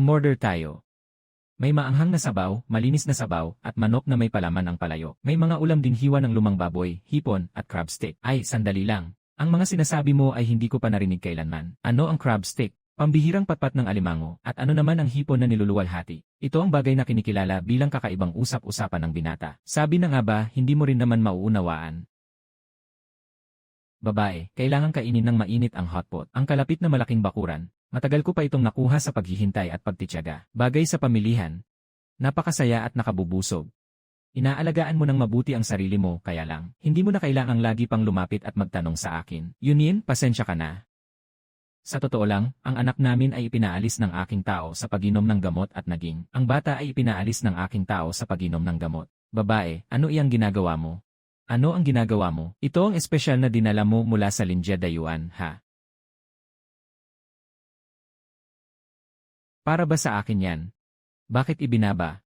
Umorder tayo. May maanghang na sabaw, malinis na sabaw, at manok na may palaman ang palayo. May mga ulam din hiwa ng lumang baboy, hipon, at crab stick. Ay, sandali lang. Ang mga sinasabi mo ay hindi ko pa narinig kailanman. Ano ang crab stick? Pambihirang patpat ng alimango, at ano naman ang hipon na niluluwalhati? Ito ang bagay na kinikilala bilang kakaibang usap-usapan ng binata. Sabi na nga ba, hindi mo rin naman mauunawaan. Babae, kailangan kainin ng mainit ang hotpot. Ang kalapit na malaking bakuran. Matagal ko pa itong nakuha sa paghihintay at pagtitiyaga. Bagay sa pamilihan. Napakasaya at nakabubusog. Inaalagaan mo ng mabuti ang sarili mo, kaya lang, hindi mo na kailangang lagi pang lumapit at magtanong sa akin. Yunin, pasensya ka na. Sa totoo lang, ang anak namin ay ipinaalis ng aking tao sa pag-inom ng gamot at naging, ang bata ay ipinaalis ng aking tao sa pag-inom ng gamot. Babae, ano iyang ginagawa mo? Ano ang ginagawa mo? Ito ang espesyal na dinala mo mula sa Linjia Dayuan, ha? Para ba sa akin yan? Bakit ibinaba?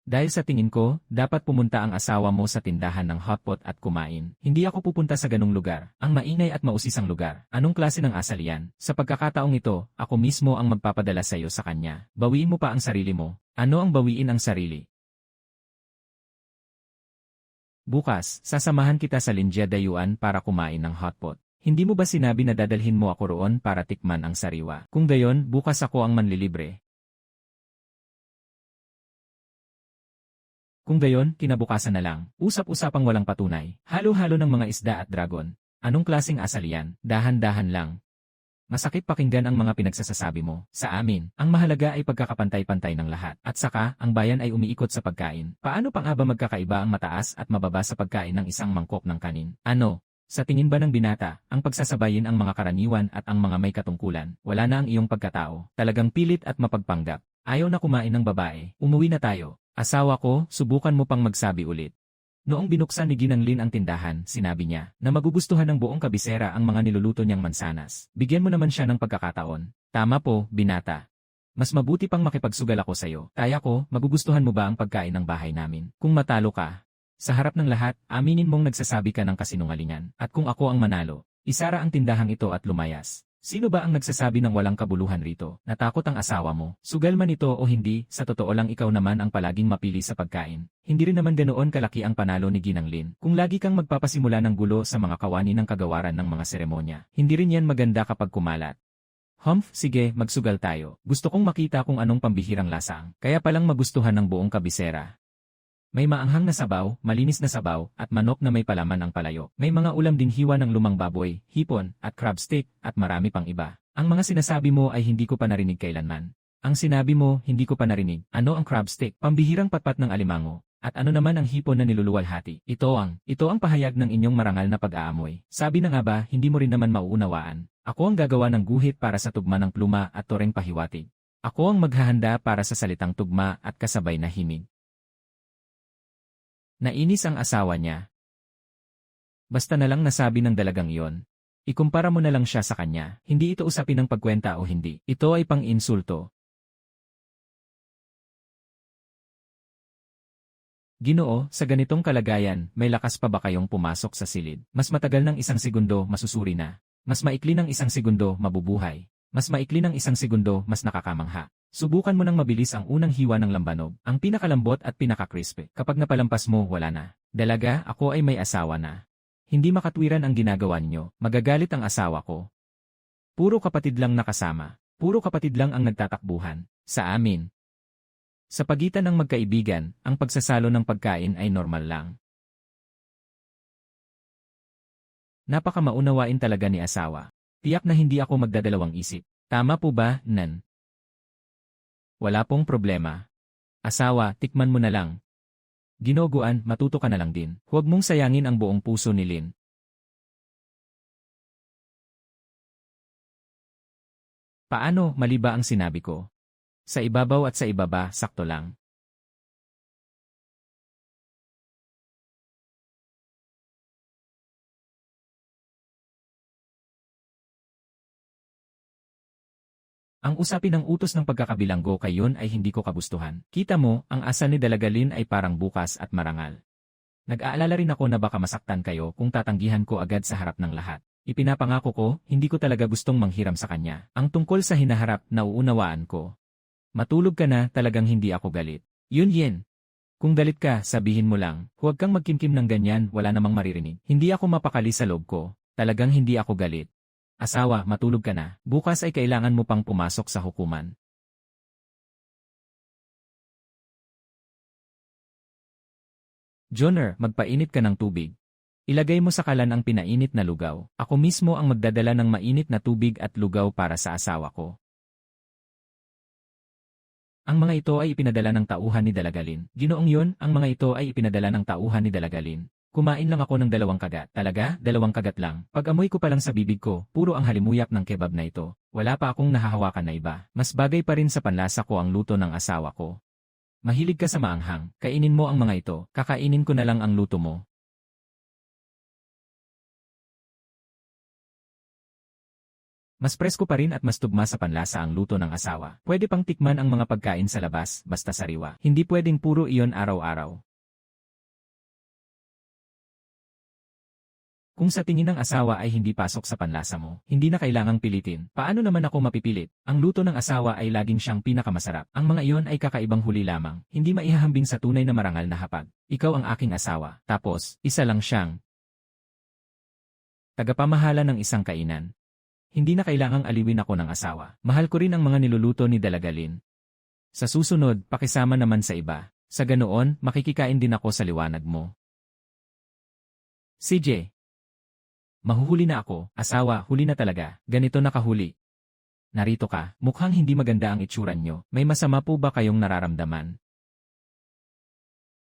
Dahil sa tingin ko, dapat pumunta ang asawa mo sa tindahan ng hotpot at kumain. Hindi ako pupunta sa ganung lugar, ang maingay at mausisang lugar. Anong klase ng asal yan? Sa pagkakataong ito, ako mismo ang magpapadala sa iyo sa kanya. Bawiin mo pa ang sarili mo. Ano ang bawiin ang sarili? Bukas, sasamahan kita sa Linjia Dayuan para kumain ng hotpot. Hindi mo ba sinabi na dadalhin mo ako roon para tikman ang sariwa? Kung gayon, bukas ako ang manlilibre. Kung gayon, kinabukasan na lang. Usap-usapang walang patunay. Halo-halo ng mga isda at dragon. Anong klaseng asal yan? Dahan-dahan lang. Masakit pakinggan ang mga pinagsasasabi mo. Sa amin, ang mahalaga ay pagkakapantay-pantay ng lahat. At saka, ang bayan ay umiikot sa pagkain. Paano pang ba magkakaiba ang mataas at mababa sa pagkain ng isang mangkok ng kanin? Ano? Sa tingin ba ng binata, ang pagsasabayin ang mga karaniwan at ang mga may katungkulan, wala na ang iyong pagkatao. Talagang pilit at mapagpanggap. Ayaw na kumain ng babae. Umuwi na tayo. Asawa ko, subukan mo pang magsabi ulit. Noong binuksan ni Ginang Lin ang tindahan, sinabi niya na magugustuhan ng buong kabisera ang mga niluluto niyang mansanas. Bigyan mo naman siya ng pagkakataon. Tama po, binata. Mas mabuti pang makipagsugal ako sa'yo. Kaya ko, magugustuhan mo ba ang pagkain ng bahay namin? Kung matalo ka, sa harap ng lahat, aminin mong nagsasabi ka ng kasinungalingan. At kung ako ang manalo, isara ang tindahang ito at lumayas. Sino ba ang nagsasabi ng walang kabuluhan rito? Natakot ang asawa mo. Sugal man ito o hindi, sa totoo lang ikaw naman ang palaging mapili sa pagkain. Hindi rin naman ganoon kalaki ang panalo ni Ginang Lin. Kung lagi kang magpapasimula ng gulo sa mga kawani ng kagawaran ng mga seremonya, hindi rin yan maganda kapag kumalat. Sige, magsugal tayo. Gusto kong makita kung anong pambihirang lasang. Kaya palang magustuhan ng buong kabisera. May maanghang na sabaw, malinis na sabaw, at manok na may palaman ang palayo. May mga ulam din hiwa ng lumang baboy, hipon, at crab stick, at marami pang iba. Ang mga sinasabi mo ay hindi ko pa narinig kailanman. Ang sinabi mo, hindi ko pa narinig. Ano ang crab stick? Pambihirang patpat ng alimango. At ano naman ang hipon na niluluwalhati? Ito ang pahayag ng inyong marangal na pag-aamoy. Sabi na nga ba, hindi mo rin naman mauunawaan. Ako ang gagawa ng guhit para sa tugma ng pluma at toreng pahiwatig. Ako ang maghahanda para sa salitang tugma at kasabay na himig. Nainis ang asawa niya. Basta na lang nasabi ng dalagang iyon. Ikumpara mo na lang siya sa kanya. Hindi ito usapin ng pagkwenta o hindi. Ito ay pang-insulto. Ginoo, sa ganitong kalagayan, may lakas pa ba kayong pumasok sa silid? Mas matagal ng 1 segundo, masusuri na. Mas maikli ng 1 segundo, mabubuhay. Mas maikli ng 1 segundo, mas nakakamangha. Subukan mo nang mabilis ang unang hiwa ng lambanog, ang pinakalambot at pinaka-crispy. Kapag napalampas mo, wala na. Dalaga, ako ay may asawa na. Hindi makatwiran ang ginagawa niyo, magagalit ang asawa ko. Puro kapatid lang nakasama. Puro kapatid lang ang nagtatakbuhan. Sa amin. Sa pagitan ng magkaibigan, ang pagsasalo ng pagkain ay normal lang. Napakamaunawain talaga ni asawa. Tiyak na hindi ako magdadalawang isip. Tama po ba, Nan? Wala pong problema. Asawa, tikman mo na lang. Ginoguan, matuto ka na lang din. Huwag mong sayangin ang buong puso ni Lin. Paano, mali ba ang sinabi ko? Sa ibabaw at sa ibaba, sakto lang. Ang usapin ng utos ng pagkakabilanggo kay yun ay hindi ko kagustuhan. Kita mo, ang asal ni Dalagalin ay parang bukas at marangal. Nag-aalala rin ako na baka masaktan kayo kung tatanggihan ko agad sa harap ng lahat. Ipinapangako ko, hindi ko talaga gustong manghiram sa kanya. Ang tungkol sa hinaharap, nauunawaan ko. Matulog ka na, talagang hindi ako galit. Yun yen. Kung galit ka, sabihin mo lang, huwag kang magkimkim ng ganyan, wala namang maririnig. Hindi ako mapakali sa loob ko. Talagang hindi ako galit. Asawa, matulog ka na. Bukas ay kailangan mo pang pumasok sa hukuman. Joner, magpainit ka ng tubig. Ilagay mo sa kalan ang pinainit na lugaw. Ako mismo ang magdadala ng mainit na tubig at lugaw para sa asawa ko. Ang mga ito ay ipinadala ng tauhan ni Dalagalin. Ginoong yun, ang mga ito ay ipinadala ng tauhan ni Dalagalin. Kumain lang ako ng 2 kagat. Talaga, 2 kagat lang. Pag amoy ko pa lang sa bibig ko, puro ang halimuyak ng kebab na ito. Wala pa akong nahahawakan na iba. Mas bagay pa rin sa panlasa ko ang luto ng asawa ko. Mahilig ka sa maanghang. Kainin mo ang mga ito. Kakainin ko na lang ang luto mo. Mas presko pa rin at mas tugma sa panlasa ang luto ng asawa. Pwede pang tikman ang mga pagkain sa labas, basta sariwa. Hindi pwedeng puro iyon araw-araw. Kung sa tingin ng asawa ay hindi pasok sa panlasa mo, hindi na kailangang pilitin. Paano naman ako mapipilit? Ang luto ng asawa ay laging siyang pinakamasarap. Ang mga iyon ay kakaibang huli lamang. Hindi maihahambing sa tunay na marangal na hapag. Ikaw ang aking asawa. Tapos, isa lang siyang tagapamahala ng isang kainan. Hindi na kailangang aliwin ako ng asawa. Mahal ko rin ang mga niluluto ni Dalagalin. Sa susunod, pakisama naman sa iba. Sa ganoon, makikikain din ako sa liwanag mo. CJ. Mahuhuli na ako. Asawa, huli na talaga. Ganito nakahuli. Narito ka. Mukhang hindi maganda ang itsura nyo. May masama po ba kayong nararamdaman?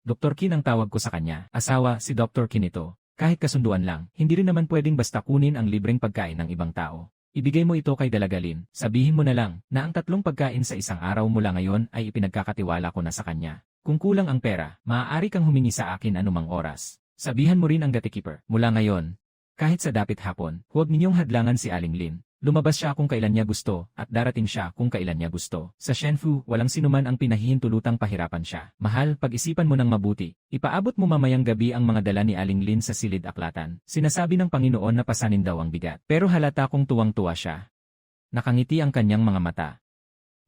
Dr. Kin ang tawag ko sa kanya. Asawa, si Dr. Kin ito. Kahit kasunduan lang, hindi rin naman pwedeng basta kunin ang libreng pagkain ng ibang tao. Ibigay mo ito kay Dalagalin. Sabihin mo na lang na ang 3 pagkain sa isang araw mula ngayon ay ipinagkakatiwala ko na sa kanya. Kung kulang ang pera, maaari kang humingi sa akin anumang oras. Sabihan mo rin ang gatekeeper. Mula ngayon, kahit sa dapit hapon, huwag ninyong hadlangan si Aling Lin. Lumabas siya kung kailan niya gusto, at darating siya kung kailan niya gusto. Sa Shenfu, walang sinuman ang pinahihintulutang pahirapan siya. Mahal, pag-isipan mo ng mabuti. Ipaabot mo mamayang gabi ang mga dala ni Aling Lin sa silid aklatan. Sinasabi ng Panginoon na pasanin daw ang bigat. Pero halata kong tuwang-tuwa siya. Nakangiti ang kanyang mga mata.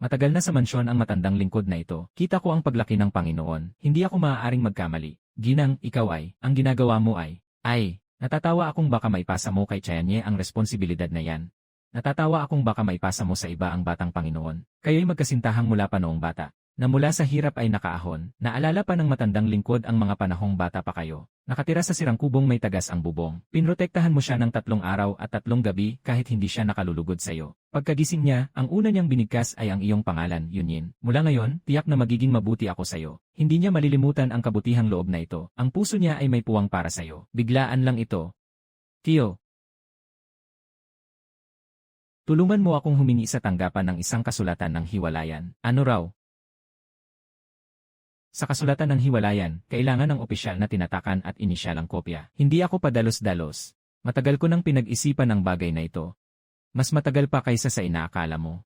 Matagal na sa mansyon ang matandang lingkod na ito. Kita ko ang paglaki ng Panginoon. Hindi ako maaaring magkamali. Ginang, ikaw ang ginagawa mo natatawa akong baka maipasa mo kay Chayanye ang responsibilidad na yan. Natatawa akong baka maipasa mo sa iba ang batang Panginoon. Kayo'y magkasintahang mula pa noong bata. Na mula sa hirap ay nakaahon. Naalala pa ng matandang lingkod ang mga panahong bata pa kayo. Nakatira sa sirang kubong may tagas ang bubong. Pinrotektahan mo siya ng 3 araw at 3 gabi kahit hindi siya nakalulugod sa iyo. Pagkagising niya, ang una niyang binigkas ay ang iyong pangalan, Yunyin. Mula ngayon, tiyak na magiging mabuti ako sa iyo. Hindi niya malilimutan ang kabutihang loob na ito. Ang puso niya ay may puwang para sa iyo. Biglaan lang ito. Tio. Tulungan mo akong humingi sa tanggapan ng isang kasulatan ng hiwalayan. Ano raw? Sa kasulatan ng hiwalayan, kailangan ng opisyal na tinatakan at inisyal ang kopya. Hindi ako padalos-dalos. Matagal ko nang pinag-isipan ang bagay na ito. Mas matagal pa kaysa sa inaakala mo.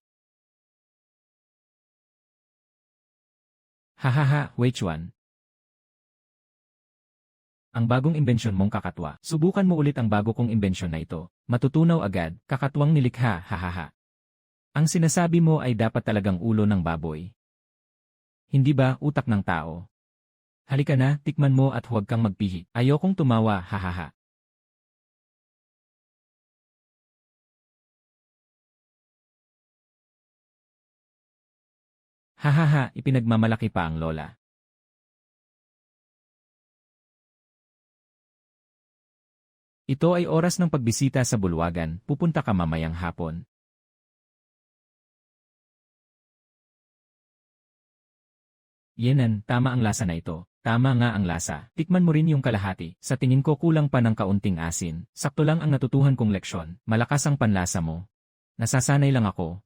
Hahaha, Weichuan. Ang bagong imbensyon mong kakatwa. Subukan mo ulit ang bago kong imbensyon na ito. Matutunaw agad, kakatwang nilikha, hahaha. Ang sinasabi mo ay dapat talagang ulo ng baboy. Hindi ba utak ng tao? Halika na, tikman mo at huwag kang magpihi. Ayokong tumawa, hahaha. Hahaha, ipinagmamalaki pa ang lola. Ito ay oras ng pagbisita sa bulwagan, pupunta ka mamayang hapon. Yenan, tama ang lasa na ito. Tama nga ang lasa. Tikman mo rin yung kalahati. Sa tingin ko kulang pa ng kaunting asin. Sakto lang ang natutuhan kong leksyon. Malakas ang panlasa mo. Nasasanay lang ako.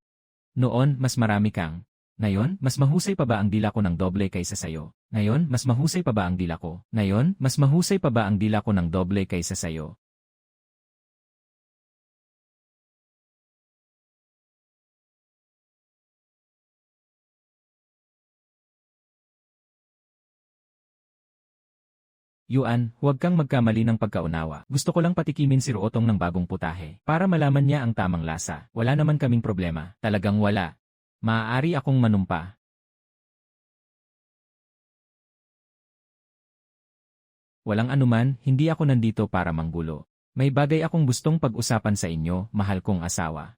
Noon, mas marami kang. Ngayon, mas mahusay pa ba ang dila ko ng doble kaysa sayo? Ngayon, mas mahusay pa ba ang dila ko? Ngayon, mas mahusay pa ba ang dila ko ng doble kaysa sayo? Yuan, huwag kang magkamali ng pagkaunawa. Gusto ko lang patikimin si Ruotong ng bagong putahe. Para malaman niya ang tamang lasa. Wala naman kaming problema. Talagang wala. Maaari akong manumpa. Walang anuman, hindi ako nandito para manggulo. May bagay akong gustong pag-usapan sa inyo, mahal kong asawa.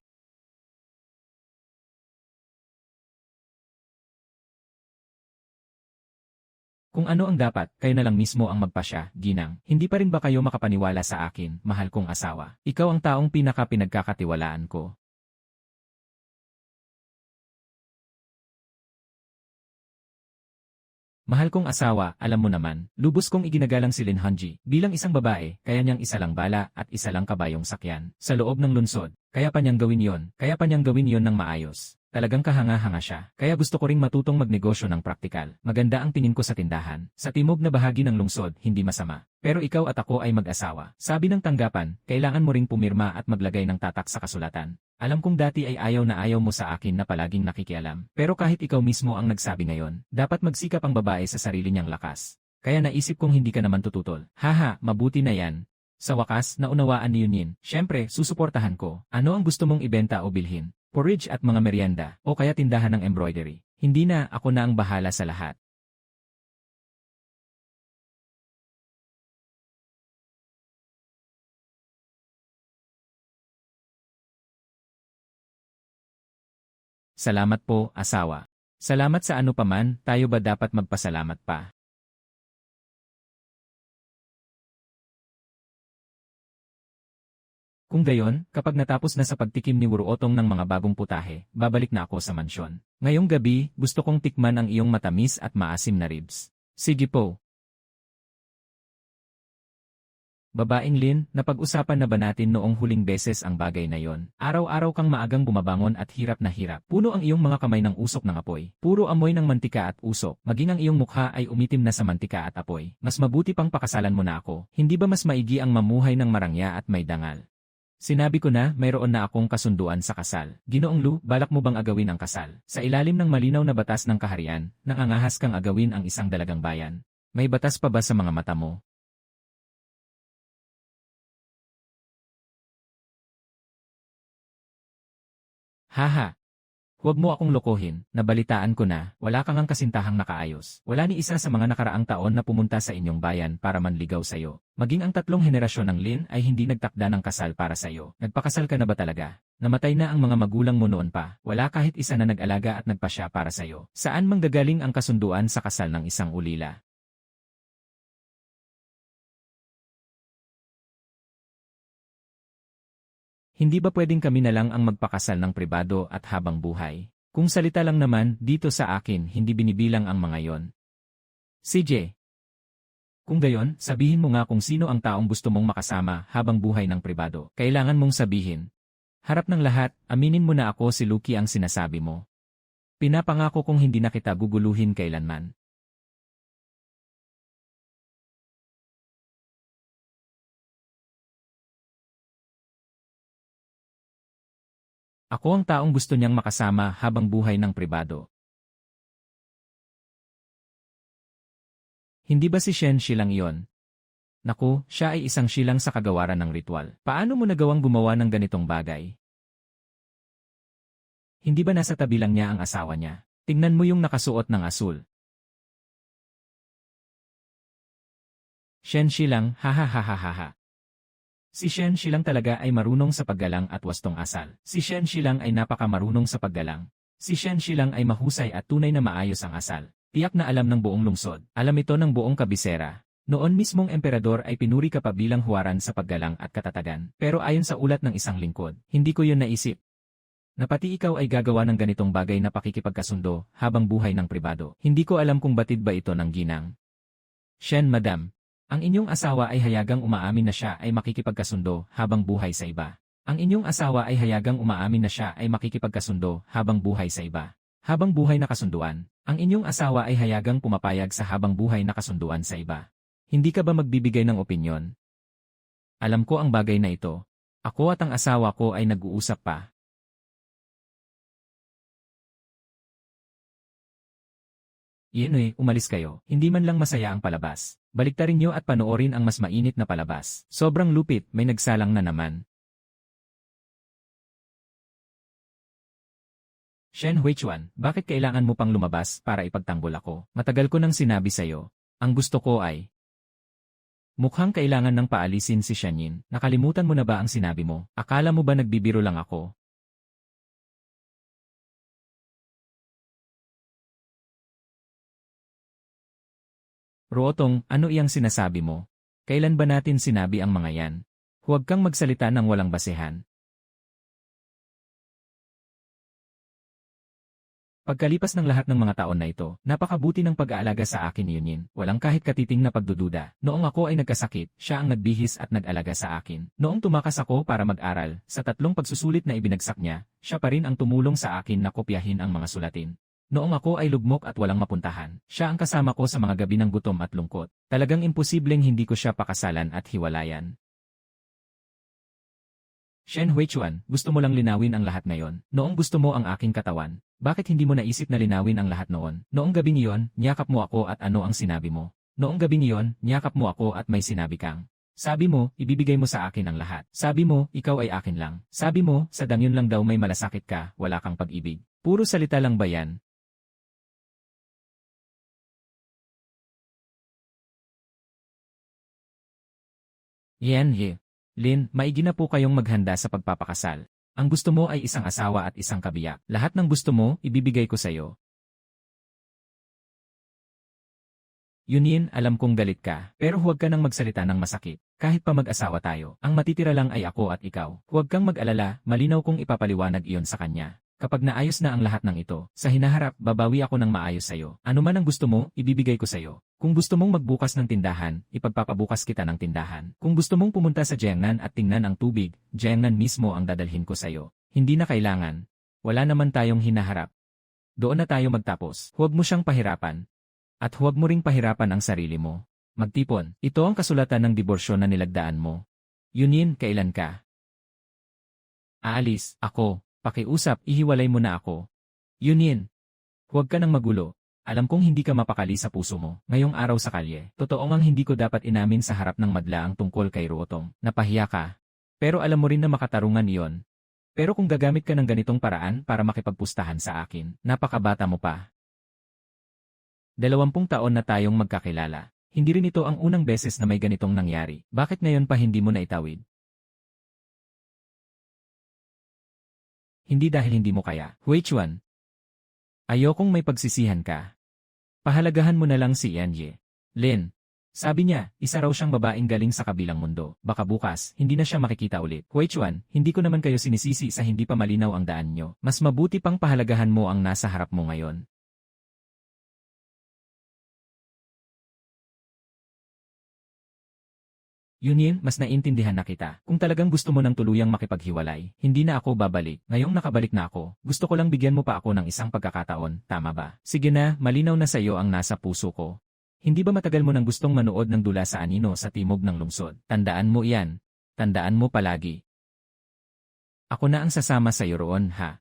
Kung ano ang dapat, kayo na lang mismo ang magpasya, ginang. Hindi pa rin ba kayo makapaniwala sa akin, mahal kong asawa? Ikaw ang taong pinaka-pinagkakatiwalaan ko. Mahal kong asawa, alam mo naman, lubos kong iginagalang si Lin Hanji. Bilang isang babae, kaya niyang isa lang bala at isa lang kabayong sakyan. Sa loob ng lungsod, kaya pa niyang gawin yon ng maayos. Talagang kahanga-hanga siya. Kaya gusto ko ring matutong magnegosyo ng praktikal. Maganda ang tingin ko sa tindahan. Sa timog na bahagi ng lungsod, hindi masama. Pero ikaw at ako ay mag-asawa. Sabi ng tanggapan, kailangan mo ring pumirma at maglagay ng tatak sa kasulatan. Alam kong dati ay ayaw na ayaw mo sa akin na palaging nakikialam. Pero kahit ikaw mismo ang nagsabi ngayon, dapat magsikap ang babae sa sarili niyang lakas. Kaya naisip kong hindi ka naman tututol. Haha, mabuti na yan. Sa wakas, naunawaan ni Yunin. Siyempre, susuportahan ko. Ano ang gusto mong ibenta o bilhin? Porridge at mga merienda, o kaya tindahan ng embroidery. Hindi na, ako na ang bahala sa lahat. Salamat po, asawa. Salamat sa ano paman, tayo ba dapat magpasalamat pa? Kung gayon, kapag natapos na sa pagtikim ni Wuruotong ng mga bagong putahe, babalik na ako sa mansyon. Ngayong gabi, gusto kong tikman ang iyong matamis at maasim na ribs. Sige po. Babaeng Lin, napag-usapan na ba natin noong huling beses ang bagay na yon? Araw-araw kang maagang bumabangon at hirap na hirap. Puno ang iyong mga kamay ng usok ng apoy. Puro amoy ng mantika at usok. Maging ang iyong mukha ay umitim na sa mantika at apoy. Mas mabuti pang pakasalan mo na ako. Hindi ba mas maigi ang mamuhay ng marangya at may dangal? Sinabi ko na, mayroon na akong kasunduan sa kasal. Ginoong Lu, balak mo bang agawin ang kasal? Sa ilalim ng malinaw na batas ng kaharian, nangangahas kang agawin ang isang dalagang bayan. May batas pa ba sa mga mata mo? Haha! Huwag mo akong lokohin, nabalitaan ko na, wala kang ang kasintahang nakaayos. Wala ni isa sa mga nakaraang taon na pumunta sa inyong bayan para manligaw sa'yo. Maging ang tatlong henerasyon ng Lin ay hindi nagtakda ng kasal para sa'yo. Nagpakasal ka na ba talaga? Namatay na ang mga magulang mo noon pa. Wala kahit isa na nag-alaga at nagpasya para sa'yo. Saan manggagaling ang kasunduan sa kasal ng isang ulila? Hindi ba pwedeng kami na lang ang magpakasal ng pribado at habang buhay? Kung salita lang naman, dito sa akin hindi binibilang ang mga yon. CJ. Kung gayon, sabihin mo nga kung sino ang taong gusto mong makasama habang buhay ng pribado. Kailangan mong sabihin. Harap ng lahat, aminin mo na ako si Lucky ang sinasabi mo. Pinapangako kong hindi na kita guguluhin kailanman. Ako ang taong gusto niyang makasama habang buhay ng pribado. Hindi ba si Shen Shilang iyon? Naku, siya ay isang silang sa kagawaran ng ritual. Paano mo nagawang gumawa ng ganitong bagay? Hindi ba nasa tabi lang niya ang asawa niya? Tingnan mo yung nakasuot ng asul. Shen Shilang, hahaha. Si Shen Shilang talaga ay marunong sa paggalang at wastong asal. Si Shen Shilang ay napakamarunong sa paggalang. Si Shen Shilang ay mahusay at tunay na maayos ang asal. Tiyak na alam ng buong lungsod. Alam ito ng buong kabisera. Noon mismong emperador ay pinuri ka pa bilang huwaran sa paggalang at katatagan. Pero ayon sa ulat ng isang lingkod, hindi ko yun naisip. Na pati ikaw ay gagawa ng ganitong bagay na pakikipagkasundo habang buhay ng pribado. Hindi ko alam kung batid ba ito ng ginang. Shen Madam, ang inyong asawa ay hayagang umaamin na siya ay makikipagkasundo habang buhay sa iba. Ang inyong asawa ay hayagang umaamin na siya ay makikipagkasundo habang buhay sa iba. Habang buhay na kasunduan, ang inyong asawa ay hayagang pumapayag sa habang buhay na kasunduan sa iba. Hindi ka ba magbibigay ng opinyon? Alam ko ang bagay na ito. Ako at ang asawa ko ay nag-uusap pa. Iyan umalis kayo. Hindi man lang masaya ang palabas. Baliktarin nyo at panoorin ang mas mainit na palabas. Sobrang lupit, may nagsalang na naman. Shen Huichuan, bakit kailangan mo pang lumabas para ipagtanggol ako? Matagal ko nang sinabi sa'yo. Ang gusto ko ay... Mukhang kailangan nang paalisin si Shanyin. Nakalimutan mo na ba ang sinabi mo? Akala mo ba nagbibiro lang ako? Ruotong, ano iyang sinasabi mo? Kailan ba natin sinabi ang mga yan? Huwag kang magsalita ng walang basehan. Pagkalipas ng lahat ng mga taon na ito, napakabuti ng pag-aalaga sa akin ni Yunin. Walang kahit katiting na pagdududa. Noong ako ay nagkasakit, siya ang nagbihis at nag-alaga sa akin. Noong tumakas ako para mag-aral, sa 3 pagsusulit na ibinagsak niya, siya pa rin ang tumulong sa akin na kopyahin ang mga sulatin. Noong ako ay lugmok at walang mapuntahan, siya ang kasama ko sa mga gabi ng gutom at lungkot. Talagang imposibleng hindi ko siya pakasalan at hiwalayan. Shen Huichuan, gusto mo lang linawin ang lahat ngayon. Noong gusto mo ang aking katawan, bakit hindi mo naisip na linawin ang lahat noon? Noong gabing iyon, niyakap mo ako at ano ang sinabi mo? Noong gabing iyon, niyakap mo ako at may sinabi kang. Sabi mo, ibibigay mo sa akin ang lahat. Sabi mo, ikaw ay akin lang. Sabi mo, sa dangyon lang daw may malasakit ka, wala kang pag-ibig. Puro salita lang ba yan? Yan ye. Lin, maigi na po kayong maghanda sa pagpapakasal. Ang gusto mo ay isang asawa at isang kabiyak. Lahat ng gusto mo, ibibigay ko sa'yo. Yunin, alam kong galit ka, pero huwag ka nang magsalita ng masakit. Kahit pa mag-asawa tayo, ang matitira lang ay ako at ikaw. Huwag kang mag-alala, malinaw kong ipapaliwanag iyon sa kanya. Kapag naayos na ang lahat ng ito, sa hinaharap, babawi ako ng maayos sa'yo. Ano man ang gusto mo, ibibigay ko sa'yo. Kung gusto mong magbukas ng tindahan, ipagpapabukas kita ng tindahan. Kung gusto mong pumunta sa Jiangnan at tingnan ang tubig, Jiangnan mismo ang dadalhin ko sa'yo. Hindi na kailangan. Wala naman tayong hinaharap. Doon na tayo magtapos. Huwag mo siyang pahirapan. At huwag mo ring pahirapan ang sarili mo. Magtipon. Ito ang kasulatan ng diborsyo na nilagdaan mo. Yunin, kailan ka? Aalis, ako. Pakiusap, ihiwalay mo na ako. Yunin. Huwag ka nang magulo. Alam kong hindi ka mapakali sa puso mo. Ngayong araw sa kalye, totoo ngang hindi ko dapat inamin sa harap ng madla ang tungkol kay Ruotong. Napahiya ka. Pero alam mo rin na makatarungan iyon. Pero kung gagamit ka ng ganitong paraan para makipagpustahan sa akin, napakabata mo pa. 20 taon na tayong magkakilala. Hindi rin ito ang unang beses na may ganitong nangyari. Bakit ngayon pa hindi mo na itawid? Hindi dahil hindi mo kaya. Huichuan. Ayokong may pagsisihan ka. Pahalagahan mo na lang si Yanjie. Lin. Sabi niya, isa raw siyang babaeng galing sa kabilang mundo. Baka bukas, hindi na siya makikita ulit. Huichuan, hindi ko naman kayo sinisisi sa hindi pa malinaw ang daan nyo. Mas mabuti pang pahalagahan mo ang nasa harap mo ngayon. Yunin, mas naintindihan na kita. Kung talagang gusto mo ng tuluyang makipaghiwalay, hindi na ako babalik. Ngayong nakabalik na ako, gusto ko lang bigyan mo pa ako ng isang pagkakataon, tama ba? Sige na, malinaw na sa iyo ang nasa puso ko. Hindi ba matagal mo nang gustong manood ng dula sa anino sa timog ng lungsod? Tandaan mo iyan. Tandaan mo palagi. Ako na ang sasama sa iyo roon, ha?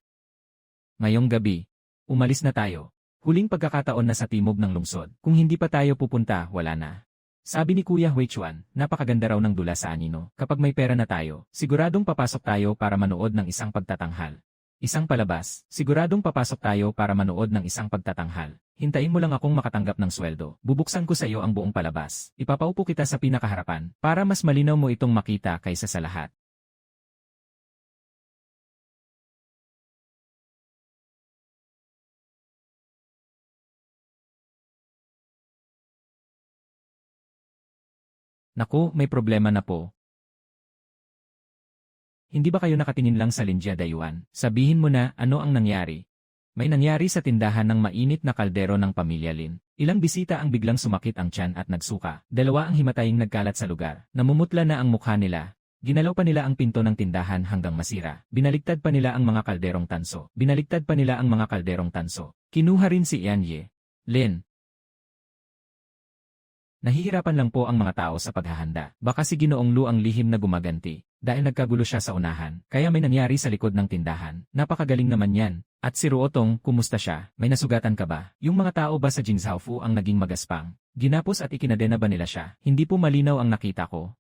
Ngayong gabi, umalis na tayo. Huling pagkakataon na sa timog ng lungsod. Kung hindi pa tayo pupunta, wala na. Sabi ni Kuya Huichuan, napakaganda raw ng dula sa anino. Kapag may pera na tayo, siguradong papasok tayo para manood ng isang pagtatanghal. Isang palabas, siguradong papasok tayo para manood ng isang pagtatanghal. Hintayin mo lang akong makatanggap ng sweldo. Bubuksan ko sa iyo ang buong palabas. Ipapaupo kita sa pinakaharapan para mas malinaw mo itong makita kaysa sa lahat. Naku, may problema na po. Hindi ba kayo nakatingin lang sa Linjia Dayuan? Sabihin mo na, ano ang nangyari? May nangyari sa tindahan ng mainit na kaldero ng pamilya Lin. Ilang bisita ang biglang sumakit ang tiyan at nagsuka. 2 ang himataying nagkalat sa lugar. Namumutla na ang mukha nila. Ginalaw pa nila ang pinto ng tindahan hanggang masira. Binaligtad pa nila ang mga kalderong tanso. Binaligtad pa nila ang mga kalderong tanso. Kinuha rin si Yanjie. Lin. Nahihirapan lang po ang mga tao sa paghahanda. Baka si Ginoong Lu ang lihim na gumaganti. dahil nagkagulo siya sa unahan, kaya may nangyari sa likod ng tindahan. Napakagaling naman yan. At si Ruotong, kumusta siya? May nasugatan ka ba? Yung mga tao ba sa Jingzhaofu ang naging magaspang? Ginapos at ikinadena ba nila siya? Hindi po malinaw ang nakita ko.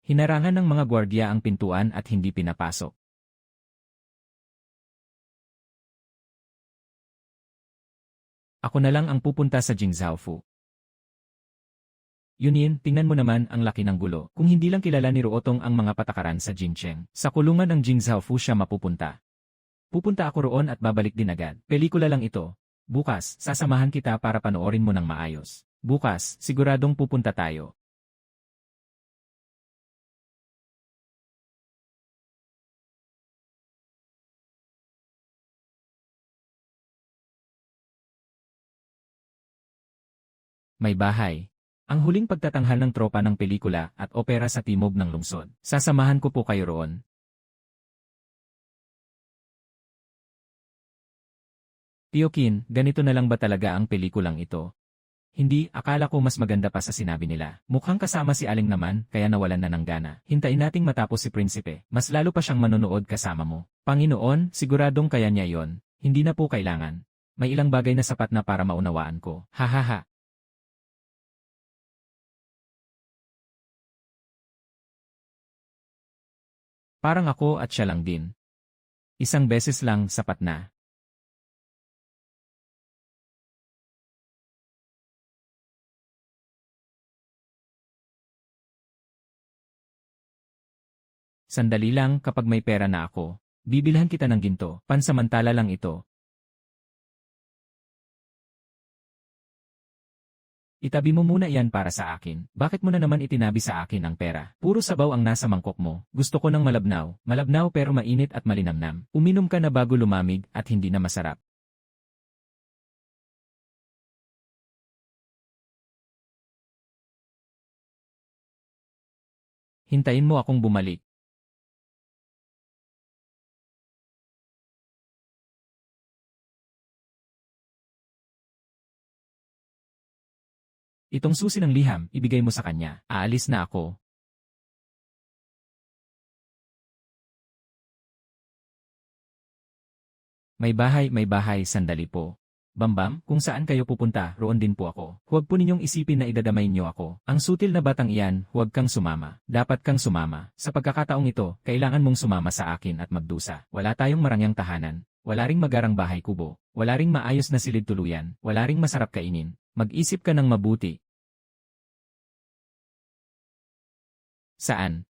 Hinarangan ng mga gwardiya ang pintuan at hindi pinapasok. Ako na lang ang pupunta sa Jingzhaofu. Yunin, tingnan mo naman ang laki ng gulo. Kung hindi lang kilala ni Ruotong ang mga patakaran sa Jincheng, sa kulungan ng Jingzhaofu siya mapupunta. Pupunta ako roon at babalik din agad. Pelikula lang ito. Bukas, sasamahan kita para panoorin mo ng maayos. Bukas, siguradong pupunta tayo. May bahay. Ang huling pagtatanghal ng tropa ng pelikula at opera sa timog ng lungsod. Sasamahan ko po kayo roon. Tiokin, ganito na lang ba talaga ang pelikulang ito? Hindi, akala ko mas maganda pa sa sinabi nila. Mukhang kasama si Aling naman, kaya nawalan na ng gana. Hintayin nating matapos si Prinsipe. Mas lalo pa siyang manonood kasama mo. Panginoon, siguradong kaya niya yon. Hindi na po kailangan. May ilang bagay na sapat na para maunawaan ko. Hahaha. Parang ako at siya lang din. Isang beses lang sapat na. Sandali lang kapag may pera na ako. Bibilhan kita ng ginto, pansamantala lang ito. Itabi mo muna iyan para sa akin. Bakit mo na naman itinabi sa akin ang pera? Puro sabaw ang nasa mangkok mo. Gusto ko ng malabnaw. Malabnaw pero mainit at malinamnam. Uminom ka na bago lumamig at hindi na masarap. Hintayin mo akong bumalik. Itong susi ng liham, ibigay mo sa kanya. Aalis na ako. May bahay, sandali po. Bambam, kung saan kayo pupunta, roon din po ako. Huwag po ninyong isipin na idadamay niyo ako. Ang sutil na batang iyan, huwag kang sumama. Dapat kang sumama. Sa pagkakataong ito, kailangan mong sumama sa akin at magdusa. Wala tayong marangyang tahanan. Wala ring magarang bahay kubo. Wala ring maayos na silid tuluyan. Wala ring masarap kainin. Mag-isip ka ng mabuti. Saan?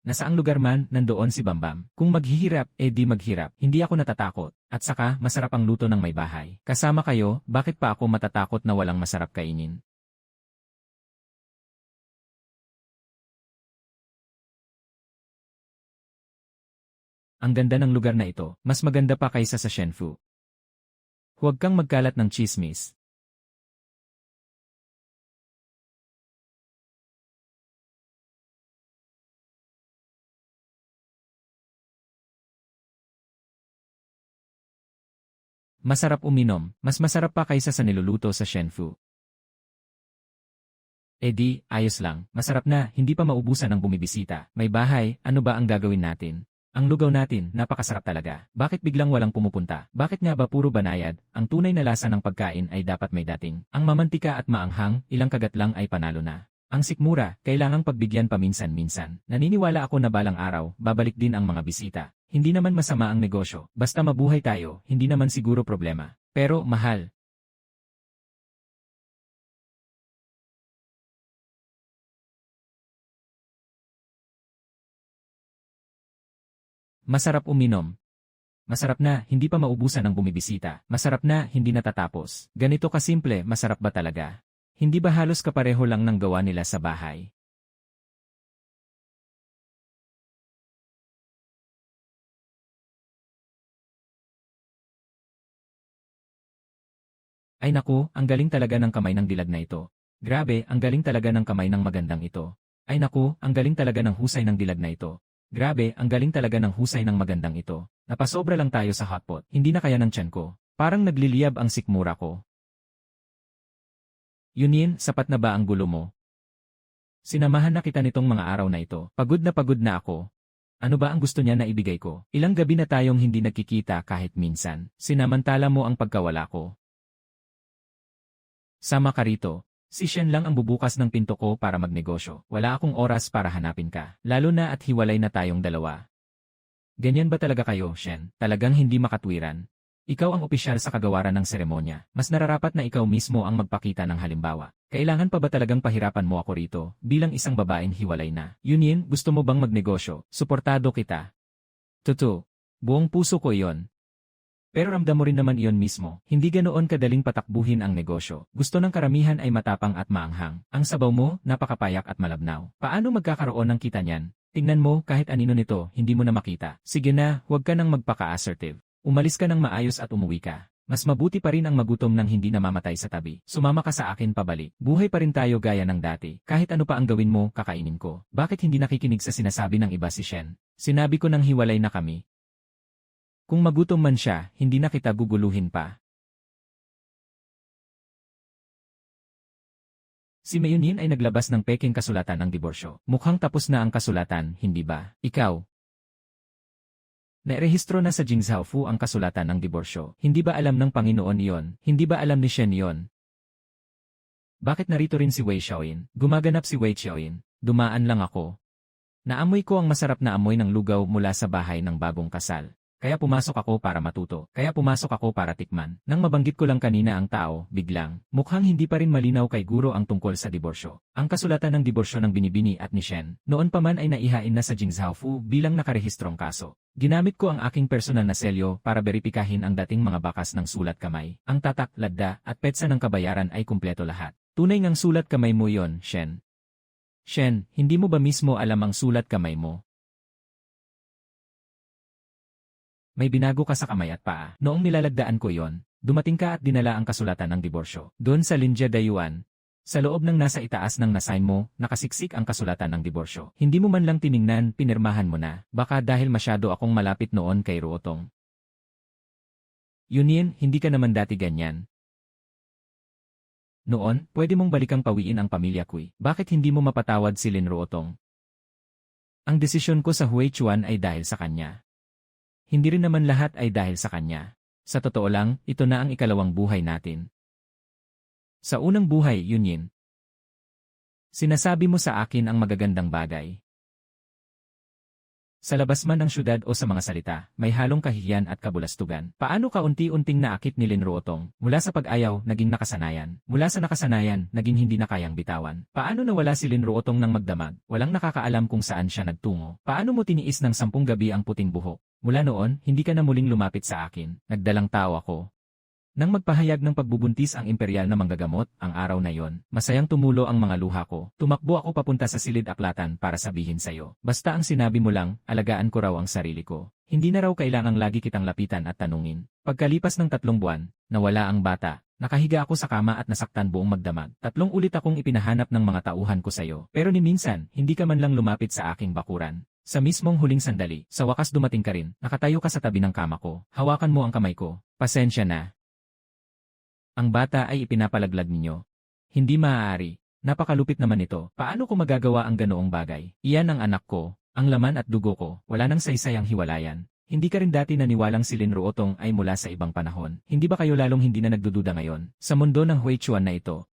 Nasaang lugar man, nandoon si Bambam. Kung maghihirap, di maghirap. Hindi ako natatakot. At saka, masarap ang luto ng may bahay. Kasama kayo, bakit pa ako matatakot na walang masarap kainin? Ang ganda ng lugar na ito, mas maganda pa kaysa sa Shenfu. Huwag kang magkalat ng chismis. Masarap uminom, mas masarap pa kaysa sa niluluto sa Shenfu. Ayos lang, masarap na, hindi pa maubusan ng bumibisita. May bahay, ano ba ang gagawin natin? Ang lugaw natin, napakasarap talaga. Bakit biglang walang pumupunta? Bakit nga ba puro banayad? Ang tunay na lasa ng pagkain ay dapat may dating. Ang mamantika at maanghang, ilang kagat lang ay panalo na. Ang sikmura, kailangang pagbigyan paminsan-minsan. Naniniwala ako na balang araw, babalik din ang mga bisita. Hindi naman masama ang negosyo, basta mabuhay tayo, hindi naman siguro problema. Pero, mahal. Masarap uminom. Masarap na, hindi pa maubusan ng bumibisita. Masarap na, hindi natatapos. Ganito kasimple, masarap ba talaga? Hindi ba halos kapareho lang ng gawa nila sa bahay? Ay naku, ang galing talaga ng kamay ng dilag na ito. Grabe, ang galing talaga ng kamay ng magandang ito. Ay naku, ang galing talaga ng husay ng dilag na ito. Grabe, ang galing talaga ng husay ng magandang ito. Napasobra lang tayo sa hotpot. Hindi na kaya ng tiyan ko. Parang nagliliyab ang sikmura ko. Yunin, sapat na ba ang gulo mo? Sinamahan na kita nitong mga araw na ito. Pagod na ako. Ano ba ang gusto niya na ibigay ko? Ilang gabi na tayong hindi nagkikita kahit minsan. Sinamantala mo ang pagkawala ko. Sama ka rito. Si Shen lang ang bubukas ng pinto ko para magnegosyo. Wala akong oras para hanapin ka. Lalo na at hiwalay na tayong dalawa. Ganyan ba talaga kayo, Shen? Talagang hindi makatwiran. Ikaw ang opisyal sa kagawaran ng seremonya. Mas nararapat na ikaw mismo ang magpakita ng halimbawa. Kailangan pa ba talagang pahirapan mo ako rito bilang isang babaeng hiwalay na? Yunyin, gusto mo bang magnegosyo? Suportado kita. Totoo. Buong puso ko iyon. Pero ramdam mo rin naman iyon mismo. Hindi ganoon kadaling patakbuhin ang negosyo. Gusto ng karamihan ay matapang at maanghang. Ang sabaw mo, napakapayak at malabnaw. Paano magkakaroon ng kita niyan? Tingnan mo, kahit anino nito, hindi mo na makita. Sige na, huwag ka nang magpaka-assertive. Umalis ka ng maayos at umuwi ka. Mas mabuti pa rin ang magutom nang hindi namamatay sa tabi. Sumama ka sa akin pabalik. Buhay pa rin tayo gaya ng dati. Kahit ano pa ang gawin mo, kakainin ko. Bakit hindi nakikinig sa sinasabi ng iba si Shen? Sinabi ko nang hiwalay na kami. Kung magutom man siya, hindi na kita guguluhin pa. Si Mayunin ay naglabas ng peking kasulatan ng diborsyo. Mukhang tapos na ang kasulatan, hindi ba? Ikaw. Nairehistro na sa Jingzhaofu ang kasulatan ng diborsyo. Hindi ba alam ng Panginoon iyon? Hindi ba alam ni Shen iyon? Bakit narito rin si Wei Xiaoyin? Gumaganap si Wei Xiaoyin. Dumaan lang ako. Naamoy ko ang masarap na amoy ng lugaw mula sa bahay ng bagong kasal. Kaya pumasok ako para matuto. Kaya pumasok ako para tikman. Nang mabanggit ko lang kanina ang tao, biglang, mukhang hindi pa rin malinaw kay Guro ang tungkol sa diborsyo. Ang kasulatan ng diborsyo ng binibini at ni Shen, noon pa man ay naihain na sa Jingzhaofu bilang nakarehistrong kaso. Ginamit ko ang aking personal na selyo para beripikahin ang dating mga bakas ng sulat kamay. Ang tatak, ladda, at petsa ng kabayaran ay kumpleto lahat. Tunay ngang sulat kamay mo yon, Shen. Shen, hindi mo ba mismo alam ang sulat kamay mo? May binago ka sa kamay at paa. Noong nilalagdaan ko yon, dumating ka at dinala ang kasulatan ng diborsyo. Doon sa Linjia Dayuan, sa loob ng nasa itaas ng nasign mo, nakasiksik ang kasulatan ng diborsyo. Hindi mo man lang tiningnan, pinirmahan mo na. Baka dahil masyado akong malapit noon kay Ruotong. Yunyin, hindi ka naman dati ganyan. Noon, pwede mong balikang pawiin ang pamilya Kui. Bakit hindi mo mapatawad si Lin Ruotong? Ang desisyon ko sa Huichuan ay dahil sa kanya. Hindi rin naman lahat ay dahil sa kanya. Sa totoo lang, ito na ang ikalawang buhay natin. Sa unang buhay, Yunyin. Sinasabi mo sa akin ang magagandang bagay. Sa labas man ng syudad o sa mga salita, may halong kahihiyan at kabulastugan. Paano ka unti-unting naakit ni Lin Ruotong? Mula sa pag-ayaw, naging nakasanayan. Mula sa nakasanayan, naging hindi na kayang bitawan. Paano nawala si Lin Ruotong ng magdamag? Walang nakakaalam kung saan siya nagtungo. Paano mo tiniis ng 10 gabi ang puting buhok? Mula noon, hindi ka na muling lumapit sa akin. Nagdalang tao ako. Nang magpahayag ng pagbubuntis ang imperial na manggagamot, ang araw na yon, masayang tumulo ang mga luha ko. Tumakbo ako papunta sa silid aklatan para sabihin sa'yo. Basta ang sinabi mo lang, alagaan ko raw ang sarili ko. Hindi na raw kailangang lagi kitang lapitan at tanungin. Pagkalipas ng 3 buwan, nawala ang bata. Nakahiga ako sa kama at nasaktan buong magdamag. 3 ulit akong ipinahanap ng mga tauhan ko sa'yo. Pero ni minsan, hindi ka man lang lumapit sa aking bakuran. Sa mismong huling sandali, sa wakas dumating ka rin. Nakatayo ka sa tabi ng kama ko. Hawakan mo ang kamay ko. Pasensya na. Ang bata ay ipinapalaglag ninyo. Hindi maaari. Napakalupit naman ito. Paano ko magagawa ang ganoong bagay? Iyan ang anak ko, ang laman at dugo ko. Wala nang saysay ang hiwalayan. Hindi ka rin dati naniwalang si Lin Ruotong ay mula sa ibang panahon. Hindi ba kayo lalong hindi na nagdududa ngayon? Sa mundo ng Huichuan na ito,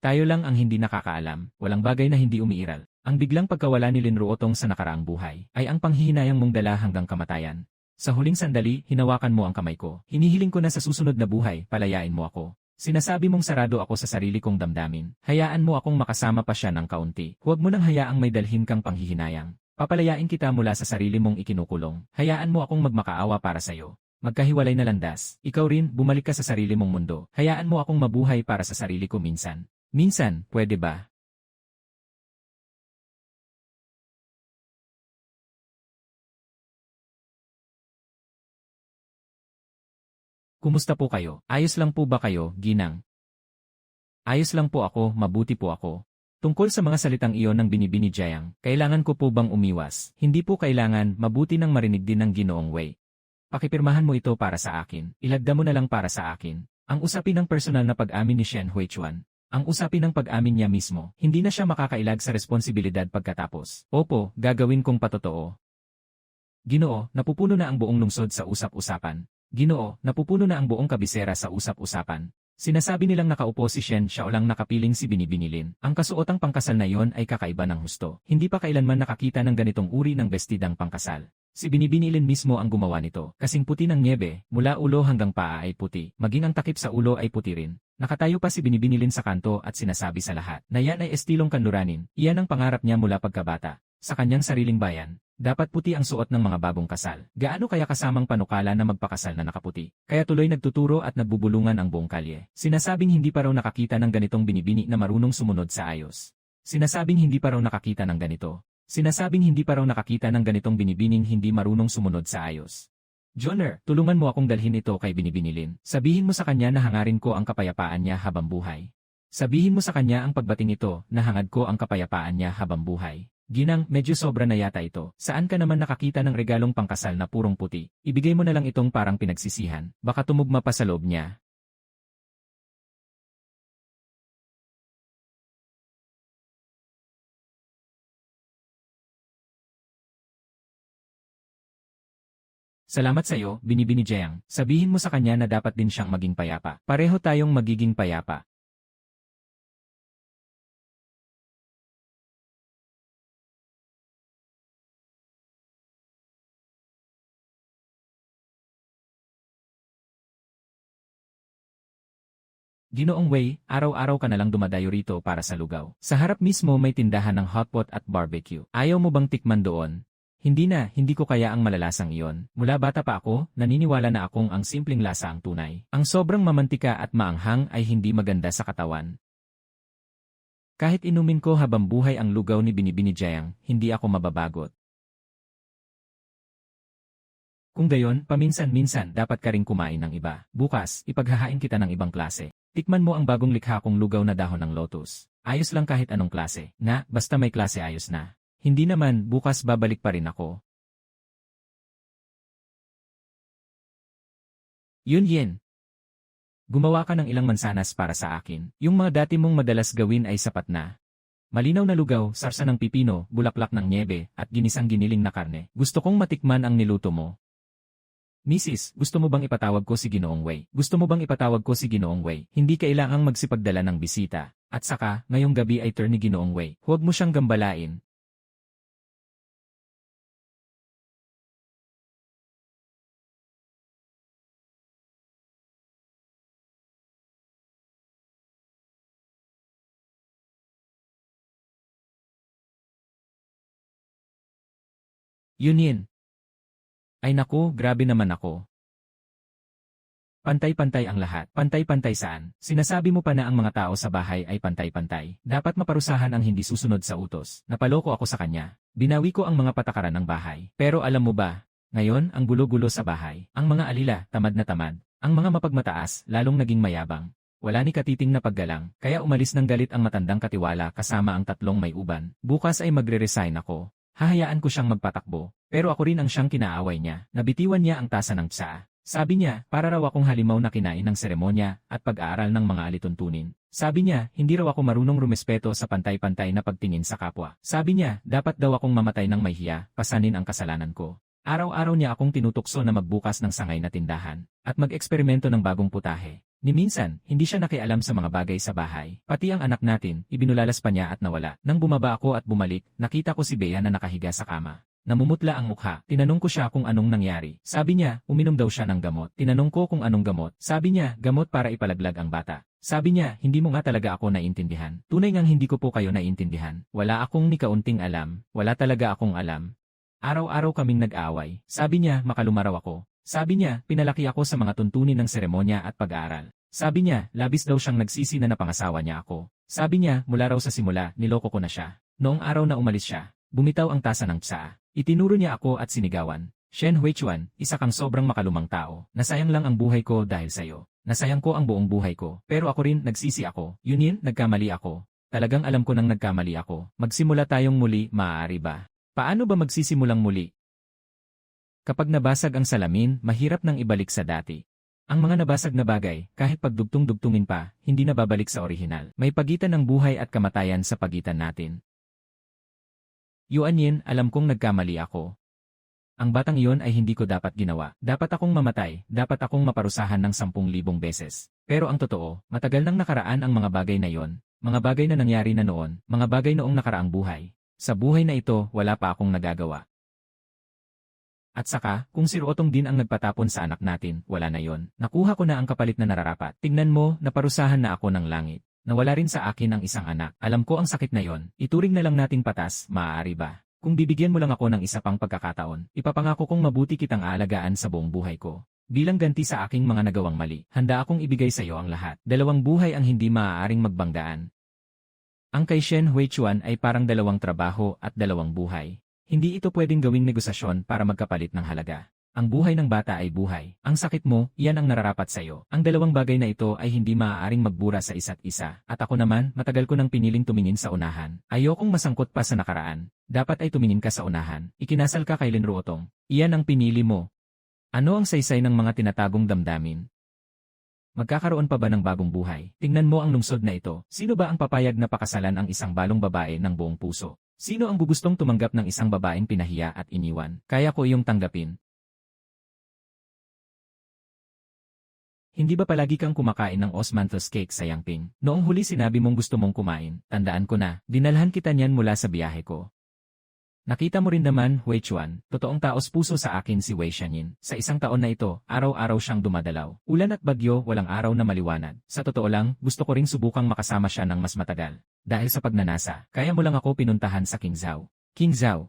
tayo lang ang hindi nakakaalam. Walang bagay na hindi umiiral. Ang biglang pagkawala ni Lin Ruotong sa nakaraang buhay ay ang panghihinayang mong dala hanggang kamatayan. Sa huling sandali, hinawakan mo ang kamay ko. Hinihiling ko na sa susunod na buhay, palayain mo ako. Sinasabi mong sarado ako sa sarili kong damdamin. Hayaan mo akong makasama pa siya ng kaunti. Huwag mo nang hayaang may dalhin kang panghihinayang. Papalayain kita mula sa sarili mong ikinukulong. Hayaan mo akong magmakaawa para sa'yo. Magkahiwalay na landas. Ikaw rin, bumalik ka sa sarili mong mundo. Hayaan mo akong mabuhay para sa sarili ko minsan. Minsan, pwede ba? Kumusta po kayo? Ayos lang po ba kayo, Ginang? Ayos lang po ako, mabuti po ako. Tungkol sa mga salitang iyon ng binibini Jiang, kailangan ko po bang umiwas? Hindi po kailangan, mabuti nang marinig din ng Ginoong Wei. Pakipirmahan mo ito para sa akin. Ilagda mo na lang para sa akin. Ang usapin ng personal na pag-amin ni Shen Huichuan. Ang usapin ng pag-amin niya mismo. Hindi na siya makakailag sa responsibilidad pagkatapos. Opo, gagawin kong patotoo. Ginoo, napupuno na ang buong lungsod sa usap-usapan. Ginoo, napupuno na ang buong kabisera sa usap-usapan. Sinasabi nilang nakaupo si Shen Xiao lang nakapiling si Binibinilin. Ang kasuotang pangkasal na iyon ay kakaiba ng husto. Hindi pa kailanman nakakita ng ganitong uri ng bestidang pangkasal. Si Binibinilin mismo ang gumawa nito. Kasing puti ng niebe, mula ulo hanggang paa ay puti. Maging ang takip sa ulo ay puti rin. Nakatayo pa si Binibinilin sa kanto at sinasabi sa lahat na yan ay estilong kanluranin. Iyan ang pangarap niya mula pagkabata. Sa kanyang sariling bayan, dapat puti ang suot ng mga bagong kasal. Gaano kaya kasamang panukala na magpakasal na nakaputi? Kaya tuloy nagtuturo at nagbubulungan ang buong kalye. Sinasabing hindi pa raw nakakita ng ganitong binibini na marunong sumunod sa ayos. Sinasabing hindi pa raw nakakita ng ganito. Sinasabing hindi pa raw nakakita ng ganitong binibining hindi marunong sumunod sa ayos. Joner, tulungan mo akong dalhin ito kay Binibinilin. Sabihin mo sa kanya na hangarin ko ang kapayapaan niya habang buhay. Sabihin mo sa kanya ang pagbating ito na hangad ko ang kapayapaan niya habang buhay. Ginang, medyo sobra na yata ito. Saan ka naman nakakita ng regalong pangkasal na purong puti? Ibigay mo na lang itong parang pinagsisihan. Baka tumugma pa sa loob niya. Salamat sa iyo, Binibini Jiang. Sabihin mo sa kanya na dapat din siyang maging payapa. Pareho tayong magiging payapa. Ginoong Wei, araw-araw ka na lang dumadayo rito para sa lugaw. Sa harap mismo may tindahan ng hotpot at barbecue. Ayaw mo bang tikman doon? Hindi na, hindi ko kaya ang malalasang iyon. Mula bata pa ako, naniniwala na akong ang simpleng lasa ang tunay. Ang sobrang mamantika at maanghang ay hindi maganda sa katawan. Kahit inumin ko habang buhay ang lugaw ni Binibini Jiang, hindi ako mababagot. Kung gayon, paminsan-minsan dapat ka ring kumain ng iba. Bukas, ipaghahain kita ng ibang klase. Tikman mo ang bagong likha kong lugaw na dahon ng lotus. Ayos lang kahit anong klase. Na, basta may klase ayos na. Hindi naman, bukas babalik pa rin ako. Yun Yen. Gumawa ka ng ilang mansanas para sa akin. Yung mga dati mong madalas gawin ay sapat na. Malinaw na lugaw, sarsa ng pipino, bulaklak ng niebe, at ginisang giniling na karne. Gusto kong matikman ang niluto mo. Mrs., gusto mo bang ipatawag ko si Ginoong Wei? Gusto mo bang ipatawag ko si Ginoong Wei? Hindi kailangang magsipagdala ng bisita. At saka, ngayong gabi ay turn ni Ginoong Wei. Huwag mo siyang gambalain. Yunin. Ay naku, grabe naman ako. Pantay-pantay ang lahat. Pantay-pantay saan? Sinasabi mo pa na ang mga tao sa bahay ay pantay-pantay. Dapat maparusahan ang hindi susunod sa utos. Napaloko ako sa kanya. Binawi ko ang mga patakaran ng bahay. Pero alam mo ba, ngayon ang gulo-gulo sa bahay. Ang mga alila, tamad na tamad. Ang mga mapagmataas, lalong naging mayabang. Wala ni katiting na paggalang, kaya umalis ng galit ang matandang katiwala kasama ang tatlong may uban. Bukas ay magre-resign ako. Hahayaan ko siyang magpatakbo. Pero ako rin ang siyang kinaaway niya. Nabitiwan niya ang tasa ng tsaa. Sabi niya, para raw akong halimaw na kinain ng seremonya at pag-aaral ng mga alituntunin. Sabi niya, hindi raw ako marunong rumespeto sa pantay-pantay na pagtingin sa kapwa. Sabi niya, dapat daw akong mamatay ng may hiya, pasanin ang kasalanan ko. Araw-araw niya akong tinutukso na magbukas ng sangay na tindahan at mag-eksperimento ng bagong putahe. Ni minsan, hindi siya nakialam sa mga bagay sa bahay. Pati ang anak natin, ibinulalas pa niya at nawala. Nang bumaba ako at bumalik, nakita ko si Bea na nakahiga sa kama. Namumutla ang mukha. Tinanong ko siya kung anong nangyari. Sabi niya, uminom daw siya ng gamot. Tinanong ko kung anong gamot. Sabi niya, gamot para ipalaglag ang bata. Sabi niya, hindi mo nga talaga ako naiintindihan. Tunay ngang hindi ko po kayo naiintindihan. Wala akong ni kaunting alam. Wala talaga akong alam. Araw-araw kaming nag-aaway. Sabi niya, makalumaraw ako. Sabi niya, pinalaki ako sa mga tuntunin ng seremonya at pag-aaral. Sabi niya, labis daw siyang nagsisi na napangasawa niya ako. Sabi niya, mula raw sa simula, niloko ko na siya. Noong araw na umalis siya, bumitaw ang tasa ng tsaa. Itinuro niya ako at sinigawan. Shen Huichuan, isa kang sobrang makalumang tao. Nasayang lang ang buhay ko dahil sa'yo. Nasayang ko ang buong buhay ko. Pero ako rin, nagsisi ako. Yunin, nagkamali ako. Talagang alam ko nang nagkamali ako. Magsimula tayong muli, maaari ba? Paano ba magsisimulang muli? Kapag nabasag ang salamin, mahirap nang ibalik sa dati. Ang mga nabasag na bagay, kahit pagdugtong-dugtungin pa, hindi na babalik sa orihinal. May pagitan ng buhay at kamatayan sa pagitan natin. Yuan Yin, alam kong nagkamali ako. Ang batang iyon ay hindi ko dapat ginawa. Dapat akong mamatay, dapat akong maparusahan ng 10,000 beses. Pero ang totoo, matagal nang nakaraan ang mga bagay na iyon. Mga bagay na nangyari na noon, mga bagay noong nakaraang buhay. Sa buhay na ito, wala pa akong nagagawa. At saka, kung si Ruotong din ang nagpatapon sa anak natin, wala na yon. Nakuha ko na ang kapalit na nararapat. Tingnan mo, naparusahan na ako ng langit. Nawala rin sa akin ang isang anak. Alam ko ang sakit na yon. Ituring na lang nating patas, maaari ba? Kung bibigyan mo lang ako ng isa pang pagkakataon, ipapangako kong mabuti kitang aalagaan sa buong buhay ko. Bilang ganti sa aking mga nagawang mali, handa akong ibigay sa iyo ang lahat. 2 buhay ang hindi maaaring magbanggaan. Ang kay Shen Huichuan ay parang 2 trabaho at 2 buhay. Hindi ito pwedeng gawing negosasyon para magkapalit ng halaga. Ang buhay ng bata ay buhay. Ang sakit mo, iyan ang nararapat sa iyo. Ang 2 bagay na ito ay hindi maaaring magbura sa isa't isa. At ako naman, matagal ko nang piniling tumingin sa unahan. Ayokong masangkot pa sa nakaraan. Dapat ay tumingin ka sa unahan. Ikinasal ka kay Lin Ruotong. Iyan ang pinili mo. Ano ang saysay ng mga tinatagong damdamin? Magkakaroon pa ba ng bagong buhay? Tingnan mo ang lungsod na ito. Sino ba ang papayag na pakasalan ang isang balong babae ng buong puso? Sino ang gugustong tumanggap ng isang babaeng pinahiya at iniwan? Kaya ko iyong tanggapin. Hindi ba palagi kang kumakain ng osmanthus cake sa Yangping? Noong huli sinabi mong gusto mong kumain, tandaan ko na, dinalhan kita niyan mula sa biyahe ko. Nakita mo rin naman, Huichuan, totoong taos puso sa akin si Wei Xianyin. Sa isang taon na ito, araw-araw siyang dumadalaw. Ulan at bagyo, walang araw na maliwanag. Sa totoo lang, gusto ko ring subukang makasama siya ng mas matagal. Dahil sa pagnanasa, kaya mo lang ako pinuntahan sa Qingzhou. Qingzhou.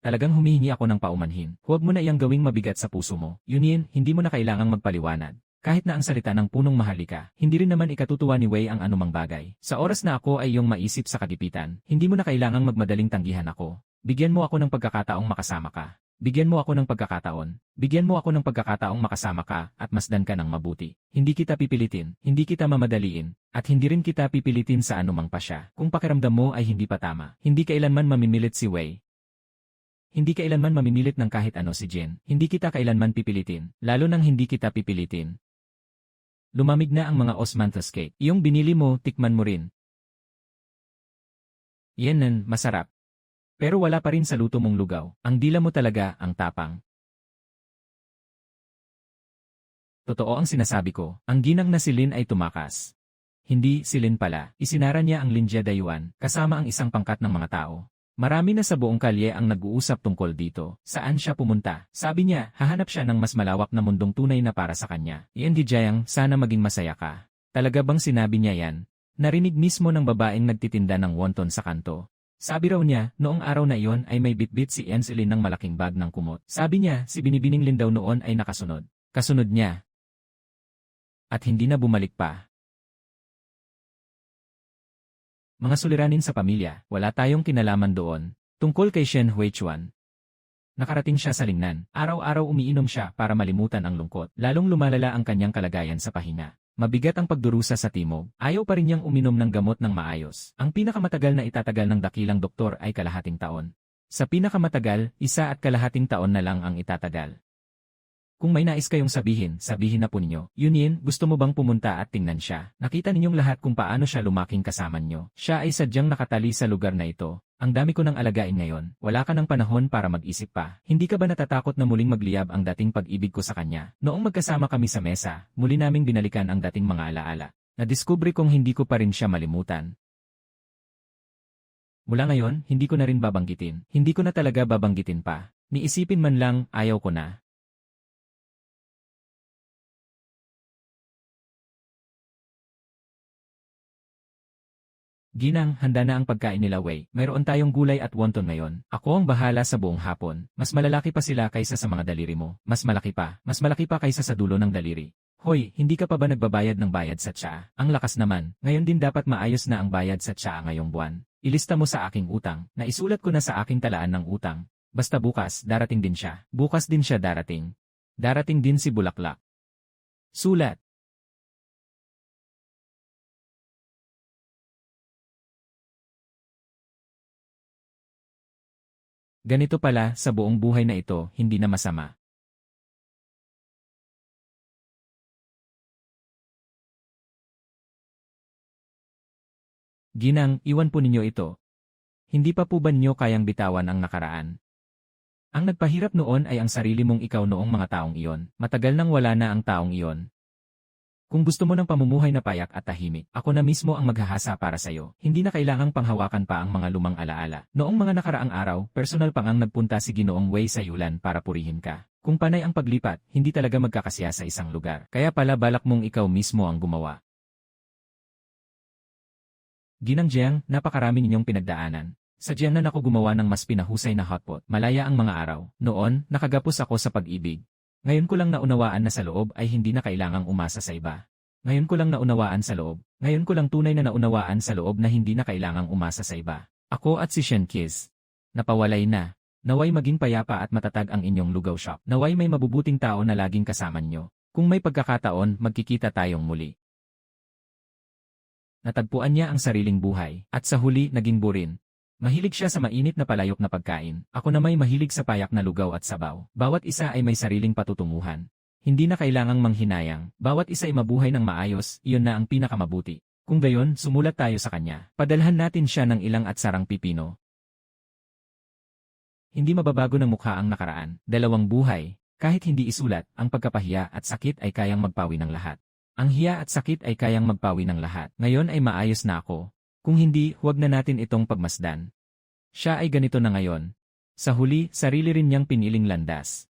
Talagang humihingi ako ng paumanhin. Huwag mo na iyang gawing mabigat sa puso mo. Yunyin, hindi mo na kailangang magpaliwanag. Kahit na ang salita ng punong mahalika, hindi rin naman ikatutuwa ni Wei ang anumang bagay. Sa oras na ako ay iyong maisip sa kagipitan, hindi mo na kailangang magmadaling tanggihan ako. Bigyan mo ako ng pagkakataong makasama ka. Bigyan mo ako ng pagkakataon. Bigyan mo ako ng pagkakataong makasama ka at masdan ka ng mabuti. Hindi kita pipilitin, hindi kita mamadaliin, at hindi rin kita pipilitin sa anumang pasya. Kung pakiramdam mo ay hindi pa tama, hindi kailanman mamimilit si Wei. Hindi kailanman mamimilit ng kahit ano si Jin. Hindi kita kailanman pipilitin, lalo nang hindi kita pipilitin. Lumamig na ang mga osmanthus cake. Iyong binili mo, tikman mo rin. Yan, masarap. Pero wala pa rin sa luto mong lugaw. Ang dila mo talaga, ang tapang. Totoo ang sinasabi ko, ang ginang na si Lin ay tumakas. Hindi, si Lin pala. Isinara niya ang Linjia Dayuan, kasama ang isang pangkat ng mga tao. Marami na sa buong kalye ang nag-uusap tungkol dito. Saan siya pumunta? Sabi niya, hahanap siya ng mas malawak na mundong tunay na para sa kanya. Iyan di Jayang, sana maging masaya ka. Talaga bang sinabi niya yan? Narinig mismo ng babaeng nagtitinda ng wonton sa kanto. Sabi raw niya, noong araw na iyon ay may bitbit si Enselin ng malaking bag ng kumot. Sabi niya, si Binibining Lin daw noon ay nakasunod. Kasunod niya. At hindi na bumalik pa. Mga suliranin sa pamilya, wala tayong kinalaman doon. Tungkol kay Shen Huichuan. Nakarating siya sa lingnan. Araw-araw umiinom siya para malimutan ang lungkot. Lalong lumalala ang kanyang kalagayan sa pahinga. Mabigat ang pagdurusa sa timog. Ayaw pa rin niyang uminom ng gamot ng maayos. Ang pinakamatagal na itatagal ng dakilang doktor ay kalahating taon. Sa pinakamatagal, 1.5 taon na lang ang itatagal. Kung may nais kayong sabihin, sabihin na po ninyo. Yunyin, gusto mo bang pumunta at tingnan siya? Nakita ninyong lahat kung paano siya lumaking kasama niyo. Siya ay sadyang nakatali sa lugar na ito. Ang dami ko nang alagain ngayon. Wala ka ng panahon para mag-isip pa. Hindi ka ba natatakot na muling magliyab ang dating pag-ibig ko sa kanya? Noong magkasama kami sa mesa, muli naming binalikan ang dating mga alaala. Nadiskubre kong hindi ko pa rin siya malimutan. Mula ngayon, hindi ko na rin babanggitin. Hindi ko na talaga babanggitin pa. Niisipin man lang, ayaw ko na. Ginang, handa na ang pagkain nila Wei. Mayroon tayong gulay at wonton ngayon. Ako ang bahala sa buong hapon. Mas malalaki pa sila kaysa sa mga daliri mo. Mas malaki pa. Mas malaki pa kaysa sa dulo ng daliri. Hoy, hindi ka pa ba nagbabayad ng bayad sa tsaa? Ang lakas naman. Ngayon din dapat maayos na ang bayad sa tsaa ngayong buwan. Ilista mo sa aking utang. Naisulat ko na sa aking talaan ng utang. Basta bukas, darating din siya. Bukas din siya darating. Darating din si Bulaklak. Sulat. Ganito pala, sa buong buhay na ito, hindi na masama. Ginang, iwan po ninyo ito. Hindi pa po ba ninyo kayang bitawan ang nakaraan? Ang nagpahirap noon ay ang sarili mong ikaw noong mga taong iyon. Matagal nang wala na ang taong iyon. Kung gusto mo ng pamumuhay na payak at tahimik, ako na mismo ang maghahasa para sa'yo. Hindi na kailangang panghawakan pa ang mga lumang alaala. Noong mga nakaraang araw, personal pang ang nagpunta si Ginoong Wei sa Yulan para purihin ka. Kung panay ang paglipat, hindi talaga magkakasya sa isang lugar. Kaya pala balak mong ikaw mismo ang gumawa. Ginang Jiang, napakarami ninyong pinagdaanan. Sadyang na ako gumawa ng mas pinahusay na hotpot. Malaya ang mga araw. Noon, nakagapos ako sa pag-ibig. Ngayon ko lang naunawaan na sa loob ay hindi na kailangang umasa sa iba. Ngayon ko lang naunawaan sa loob. Ngayon ko lang tunay na naunawaan sa loob na hindi na kailangang umasa sa iba. Ako at si Shen Qiz. Napawalay na. Naway maging payapa at matatag ang inyong lugaw shop. Naway may mabubuting tao na laging kasama nyo. Kung may pagkakataon, magkikita tayong muli. Natagpuan niya ang sariling buhay, at sa huli naging burin. Mahilig siya sa mainit na palayok na pagkain. Ako na may mahilig sa payak na lugaw at sabaw. Bawat isa ay may sariling patutunguhan. Hindi na kailangang manghinayang. Bawat isa ay mabuhay ng maayos, iyon na ang pinakamabuti. Kung gayon, sumulat tayo sa kanya. Padalhan natin siya ng ilang at sarang pipino. Hindi mababago ng mukha ang nakaraan. Dalawang buhay. Kahit hindi isulat, ang pagkapahiya at sakit ay kayang magpawi ng lahat. Ang hiya at sakit ay kayang magpawi ng lahat. Ngayon ay maayos na ako. Kung hindi, huwag na natin itong pagmasdan. Siya ay ganito na ngayon. Sa huli, sarili rin niyang piniling landas.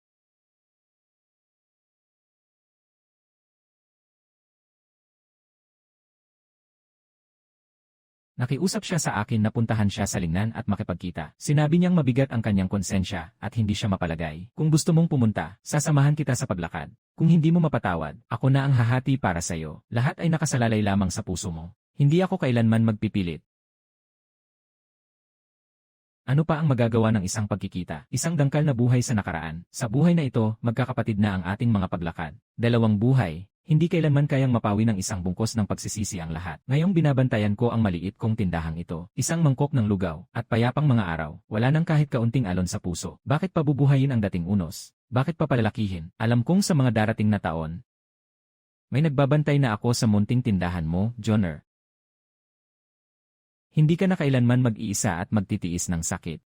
Nakiusap siya sa akin na puntahan siya sa lingnan at makipagkita. Sinabi niyang mabigat ang kanyang konsensya at hindi siya mapalagay. Kung gusto mong pumunta, sasamahan kita sa paglakad. Kung hindi mo mapatawad, ako na ang hahati para sa'yo. Lahat ay nakasalalay lamang sa puso mo. Hindi ako kailanman magpipilit. Ano pa ang magagawa ng isang pagkikita? Isang dangkal na buhay sa nakaraan. Sa buhay na ito, magkakapatid na ang ating mga paglakad. Dalawang buhay. Hindi kailanman kayang mapawi ng isang bungkos ng pagsisisi ang lahat. Ngayong binabantayan ko ang maliit kong tindahang ito. Isang mangkok ng lugaw, at payapang mga araw. Wala nang kahit kaunting alon sa puso. Bakit pabubuhayin ang dating unos? Bakit papalalakihin? Alam kong sa mga darating na taon, may nagbabantay na ako sa munting tindahan mo, Joner. Hindi ka na kailanman mag-iisa at magtitiis ng sakit.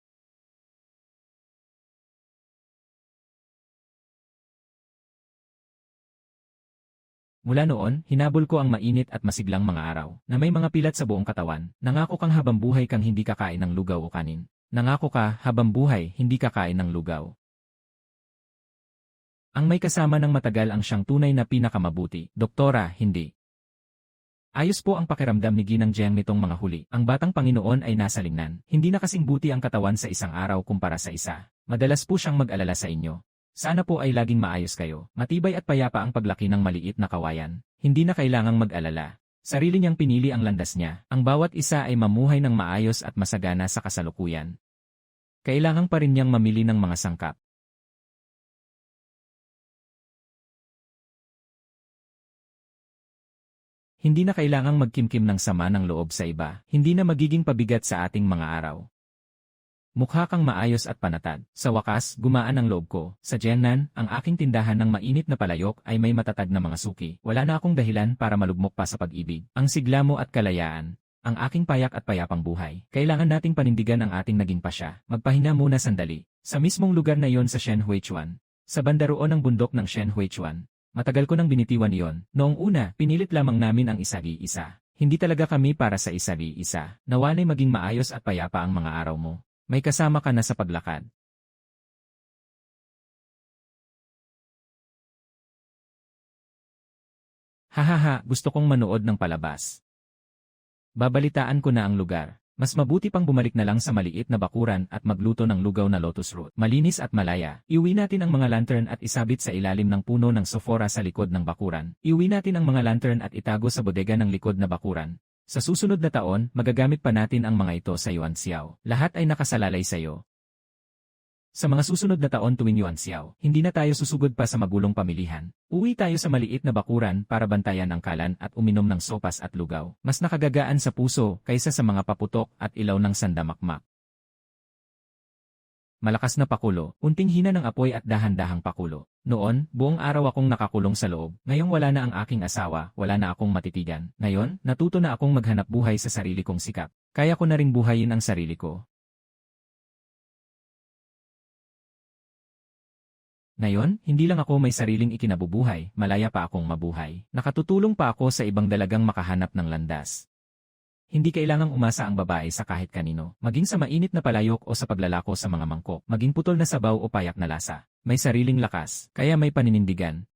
Mula noon, hinabol ko ang mainit at masiglang mga araw, na may mga pilat sa buong katawan. Nangako kang habang buhay kang hindi kakain ng lugaw o kanin. Nangako ka, habang buhay, hindi kakain ng lugaw. Ang may kasama ng matagal ang siyang tunay na pinakamabuti. Doktora, hindi. Ayos po ang pakiramdam ni Ginang Jiang nitong mga huli. Ang batang Panginoon ay nasa lingnan. Hindi na kasing buti ang katawan sa isang araw kumpara sa isa. Madalas po siyang mag-alala sa inyo. Sana po ay laging maayos kayo. Matibay at payapa ang paglaki ng maliit na kawayan. Hindi na kailangang mag-alala. Sarili niyang pinili ang landas niya. Ang bawat isa ay mamuhay ng maayos at masagana sa kasalukuyan. Kailangan pa rin niyang mamili ng mga sangkap. Hindi na kailangang magkimkim ng sama ng loob sa iba. Hindi na magiging pabigat sa ating mga araw. Mukha kang maayos at panatag. Sa wakas, gumaan ang loob ko. Sa Jiangnan, ang aking tindahan ng mainit na palayok ay may matatag na mga suki. Wala na akong dahilan para malugmok pa sa pag-ibig. Ang sigla mo at kalayaan. Ang aking payak at payapang buhay. Kailangan nating panindigan ang ating naging pasya. Magpahinga muna sandali. Sa mismong lugar na iyon sa Shenhuichuan. Sa bandaroon ng bundok ng Shenhuichuan. Matagal ko nang binitiwan iyon. Noong una, pinilit lamang namin ang isa't-isa. Hindi talaga kami para sa isa't-isa. Nawanay maging maayos at payapa ang mga araw mo. May kasama ka na sa paglakad. Hahaha, gusto kong manood ng palabas. Babalitaan ko na ang lugar. Mas mabuti pang bumalik na lang sa maliit na bakuran at magluto ng lugaw na lotus root. Malinis at malaya. Iuwi natin ang mga lantern at isabit sa ilalim ng puno ng sofora sa likod ng bakuran. Iuwi natin ang mga lantern at itago sa bodega ng likod na bakuran. Sa susunod na taon, magagamit pa natin ang mga ito sa Yuanxiao. Lahat ay nakasalalay sa iyo. Sa mga susunod na taon tuwing Yuanxiao, hindi na tayo susugod pa sa magulong pamilihan. Uwi tayo sa maliit na bakuran para bantayan ang kalan at uminom ng sopas at lugaw. Mas nakagagaan sa puso kaysa sa mga paputok at ilaw ng sandamakmak. Malakas na pakulo, unting hina ng apoy at dahan-dahang pakulo. Noon, buong araw akong nakakulong sa loob. Ngayong wala na ang aking asawa, wala na akong matitigan. Ngayon, natuto na akong maghanap buhay sa sarili kong sikap. Kaya ko na ring buhayin ang sarili ko. Ngayon, hindi lang ako may sariling ikinabubuhay, malaya pa akong mabuhay. Nakatutulong pa ako sa ibang dalagang makahanap ng landas. Hindi kailangang umasa ang babae sa kahit kanino, maging sa mainit na palayok o sa paglalako sa mga mangkok, maging putol na sabaw o payak na lasa. May sariling lakas, kaya may paninindigan.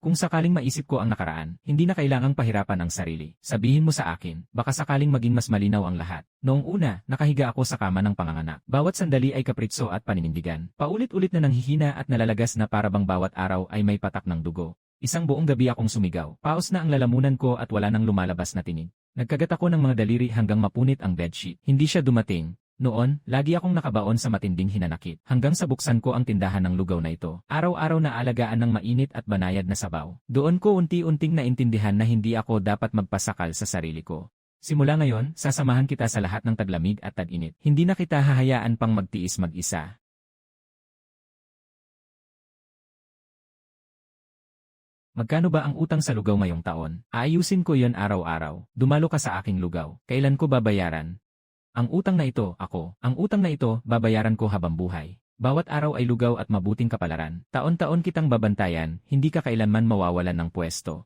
Kung sakaling maisip ko ang nakaraan, hindi na kailangang pahirapan ang sarili. Sabihin mo sa akin, baka sakaling maging mas malinaw ang lahat. Noong una, nakahiga ako sa kama ng panganganak. Bawat sandali ay kapritso at paninindigan. Paulit-ulit na nanghihina at nalalagas na parabang bawat araw ay may patak ng dugo. Isang buong gabi akong sumigaw. Paos na ang lalamunan ko at wala nang lumalabas na tinig. Nagkagat ako ng mga daliri hanggang mapunit ang bedsheet. Hindi siya dumating. Noon, lagi akong nakabaon sa matinding hinanakit, hanggang sa buksan ko ang tindahan ng lugaw na ito. Araw-araw na alagaan ng mainit at banayad na sabaw. Doon ko unti-unting naintindihan na hindi ako dapat magpasakal sa sarili ko. Simula ngayon, sasamahan kita sa lahat ng taglamig at tag-init. Hindi na kita hahayaan pang magtiis mag-isa. Magkano ba ang utang sa lugaw ngayong taon? Aayusin ko yon araw-araw. Dumalo ka sa aking lugaw. Kailan ko babayaran? Ang utang na ito, ako. Ang utang na ito, babayaran ko habang buhay. Bawat araw ay lugaw at mabuting kapalaran. Taon-taon kitang babantayan, hindi ka kailanman mawawalan ng pwesto.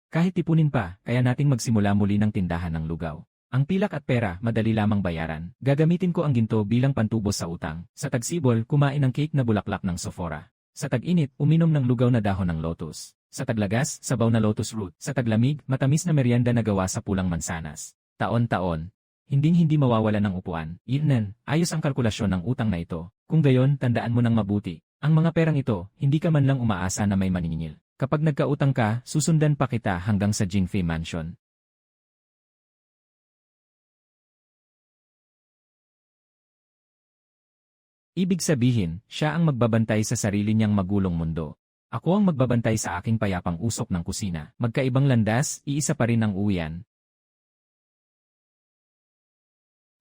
Kahit tipunin pa, kaya nating magsimula muli ng tindahan ng lugaw. Ang pilak at pera, madali lamang bayaran. Gagamitin ko ang ginto bilang pantubos sa utang. Sa tagsibol, kumain ng cake na bulaklak ng Sephora. Sa tag-init, uminom ng lugaw na dahon ng lotus. Sa taglagas, sabaw na lotus root. Sa taglamig, matamis na merienda na gawa sa pulang mansanas. Taon-taon, hinding-hindi mawawala ng upuan. Inan, ayos ang kalkulasyon ng utang na ito. Kung gayon, tandaan mo ng mabuti. Ang mga perang ito, hindi ka man lang umaasa na may maniningil. Kapag nagkautang ka, susundan pa kita hanggang sa Jingfei Mansion. Ibig sabihin, siya ang magbabantay sa sarili niyang magulong mundo. Ako ang magbabantay sa aking payapang usok ng kusina. Magkaibang landas, iisa pa rin ang uwian.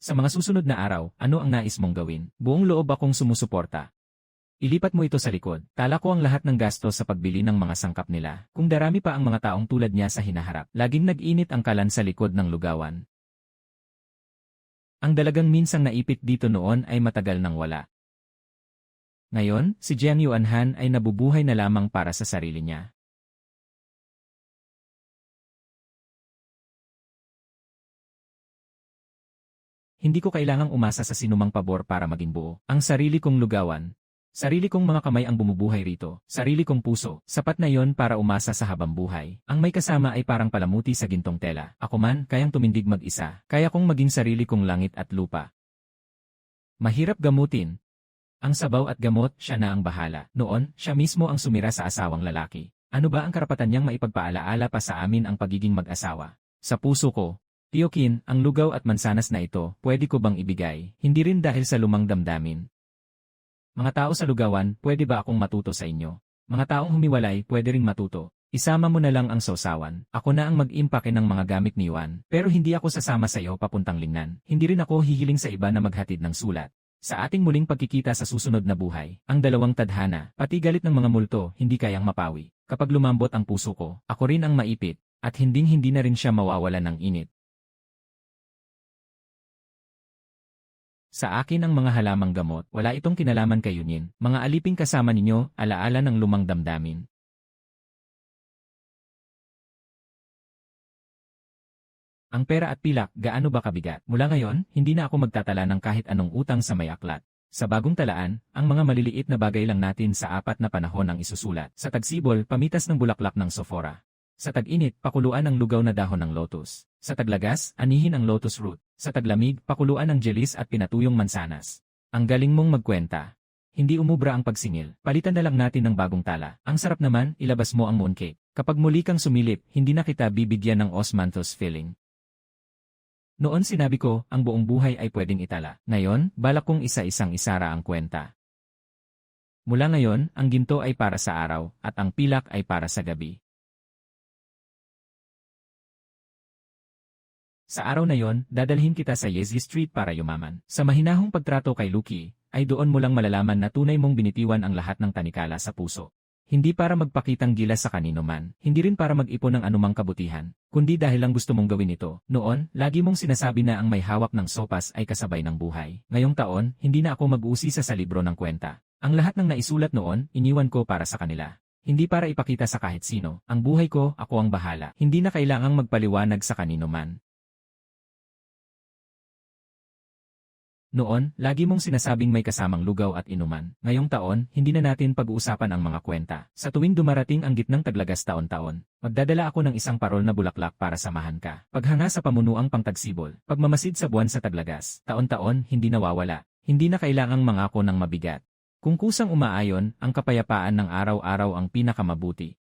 Sa mga susunod na araw, ano ang nais mong gawin? Buong loob akong sumusuporta. Ilipat mo ito sa likod. Tala ko ang lahat ng gasto sa pagbili ng mga sangkap nila. Kung darami pa ang mga taong tulad niya sa hinaharap, laging nag-init ang kalan sa likod ng lugawan. Ang dalagang minsang naipit dito noon ay matagal nang wala. Ngayon, si Jiang Yuanhan ay nabubuhay na lamang para sa sarili niya. Hindi ko kailangang umasa sa sinumang pabor para maging buo. Ang sarili kong lugawan. Sarili kong mga kamay ang bumubuhay rito. Sarili kong puso. Sapat na yon para umasa sa habang buhay. Ang may kasama ay parang palamuti sa gintong tela. Ako man, kayang tumindig mag-isa. Kaya kong maging sarili kong langit at lupa. Mahirap gamutin. Ang sabaw at gamot, siya na ang bahala. Noon, siya mismo ang sumira sa asawang lalaki. Ano ba ang karapatan niyang maipagpaalaala pa sa amin ang pagiging mag-asawa? Sa puso ko, Tiokin, ang lugaw at mansanas na ito, pwede ko bang ibigay? Hindi rin dahil sa lumang damdamin. Mga tao sa lugawan, pwede ba akong matuto sa inyo? Mga taong humiwalay, pwede ring matuto. Isama mo na lang ang sausawan. Ako na ang mag-impake ng mga gamit ni Juan. Pero hindi ako sasama sa iyo papuntang Lingnan. Hindi rin ako hihiling sa iba na maghatid ng sulat. Sa ating muling pagkikita sa susunod na buhay, ang dalawang tadhana, pati galit ng mga multo, hindi kayang mapawi. Kapag lumambot ang puso ko, ako rin ang maipit, at hinding-hindi na rin siya mawawala ng init. Sa akin ang mga halamang gamot, wala itong kinalaman kay Yunin. Mga aliping kasama ninyo, alaala ng lumang damdamin. Ang pera at pilak, gaano ba kabigat? Mula ngayon, hindi na ako magtatala ng kahit anong utang sa may aklat. Sa bagong talaan, ang mga maliliit na bagay lang natin sa 4 na panahon ang isusulat. Sa tagsibol, pamitas ng bulaklak ng Sephora. Sa tag-init, pakuluan ang lugaw na dahon ng lotus. Sa taglagas, anihin ang lotus root. Sa taglamig, pakuluan ang jelis at pinatuyong mansanas. Ang galing mong magkwenta. Hindi umubra ang pagsingil. Palitan na lang natin ng bagong tala. Ang sarap naman, ilabas mo ang mooncake. Kapag muli kang sumilip, hindi na kita bibigyan ng osmanthus feeling. Noon sinabi ko, ang buong buhay ay pwedeng itala. Ngayon, balak kong isa-isang isara ang kwenta. Mula ngayon, ang ginto ay para sa araw, at ang pilak ay para sa gabi. Sa araw na yon, dadalhin kita sa Yezi Street para yumaman. Sa mahinahong pagtrato kay Lucky, ay doon mo lang malalaman na tunay mong binitiwan ang lahat ng tanikala sa puso. Hindi para magpakitang gilas sa kanino man, hindi rin para mag-ipon ng anumang kabutihan, kundi dahil lang gusto mong gawin ito. Noon, lagi mong sinasabi na ang may hawak ng sopas ay kasabay ng buhay. Ngayong taon, hindi na ako mag-uusisa sa libro ng kwenta. Ang lahat ng naisulat noon, iniwan ko para sa kanila. Hindi para ipakita sa kahit sino. Ang buhay ko, ako ang bahala. Hindi na kailangang magpaliwanag sa kanino man. Noon, lagi mong sinasabing may kasamang lugaw at inuman. Ngayong taon, hindi na natin pag-uusapan ang mga kwenta. Sa tuwing dumarating ang gitnang taglagas taon-taon, magdadala ako ng isang parol na bulaklak para samahan ka. Paghanga sa pamunuang pangtagsibol, pagmamasid sa buwan sa taglagas, taon-taon, hindi nawawala. Hindi na kailangang mangako ng mabigat. Kung kusang umaayon, ang kapayapaan ng araw-araw ang pinakamabuti.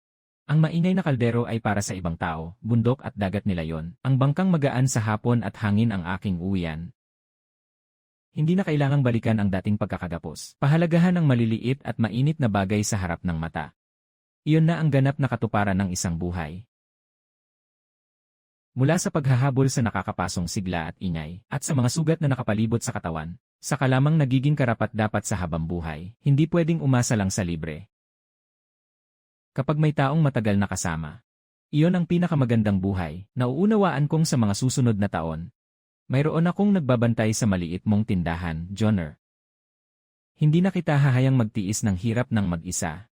Ang maingay na kaldero ay para sa ibang tao, bundok at dagat nila yon. Ang bangkang magaan sa hapon at hangin ang aking uwian. Hindi na kailangang balikan ang dating pagkakagapos. Pahalagahan ang maliliit at mainit na bagay sa harap ng mata. Iyon na ang ganap na katuparan ng isang buhay. Mula sa paghahabol sa nakakapasong sigla at ingay, at sa mga sugat na nakapalibot sa katawan, saka lamang nagiging karapat-dapat sa habang buhay, hindi pwedeng umasa lang sa libre. Kapag may taong matagal na kasama, iyon ang pinakamagandang buhay, nauunawaan kong sa mga susunod na taon. Mayroon akong nagbabantay sa maliit mong tindahan, Joner. Hindi na kita hahayang magtiis ng hirap ng mag-isa.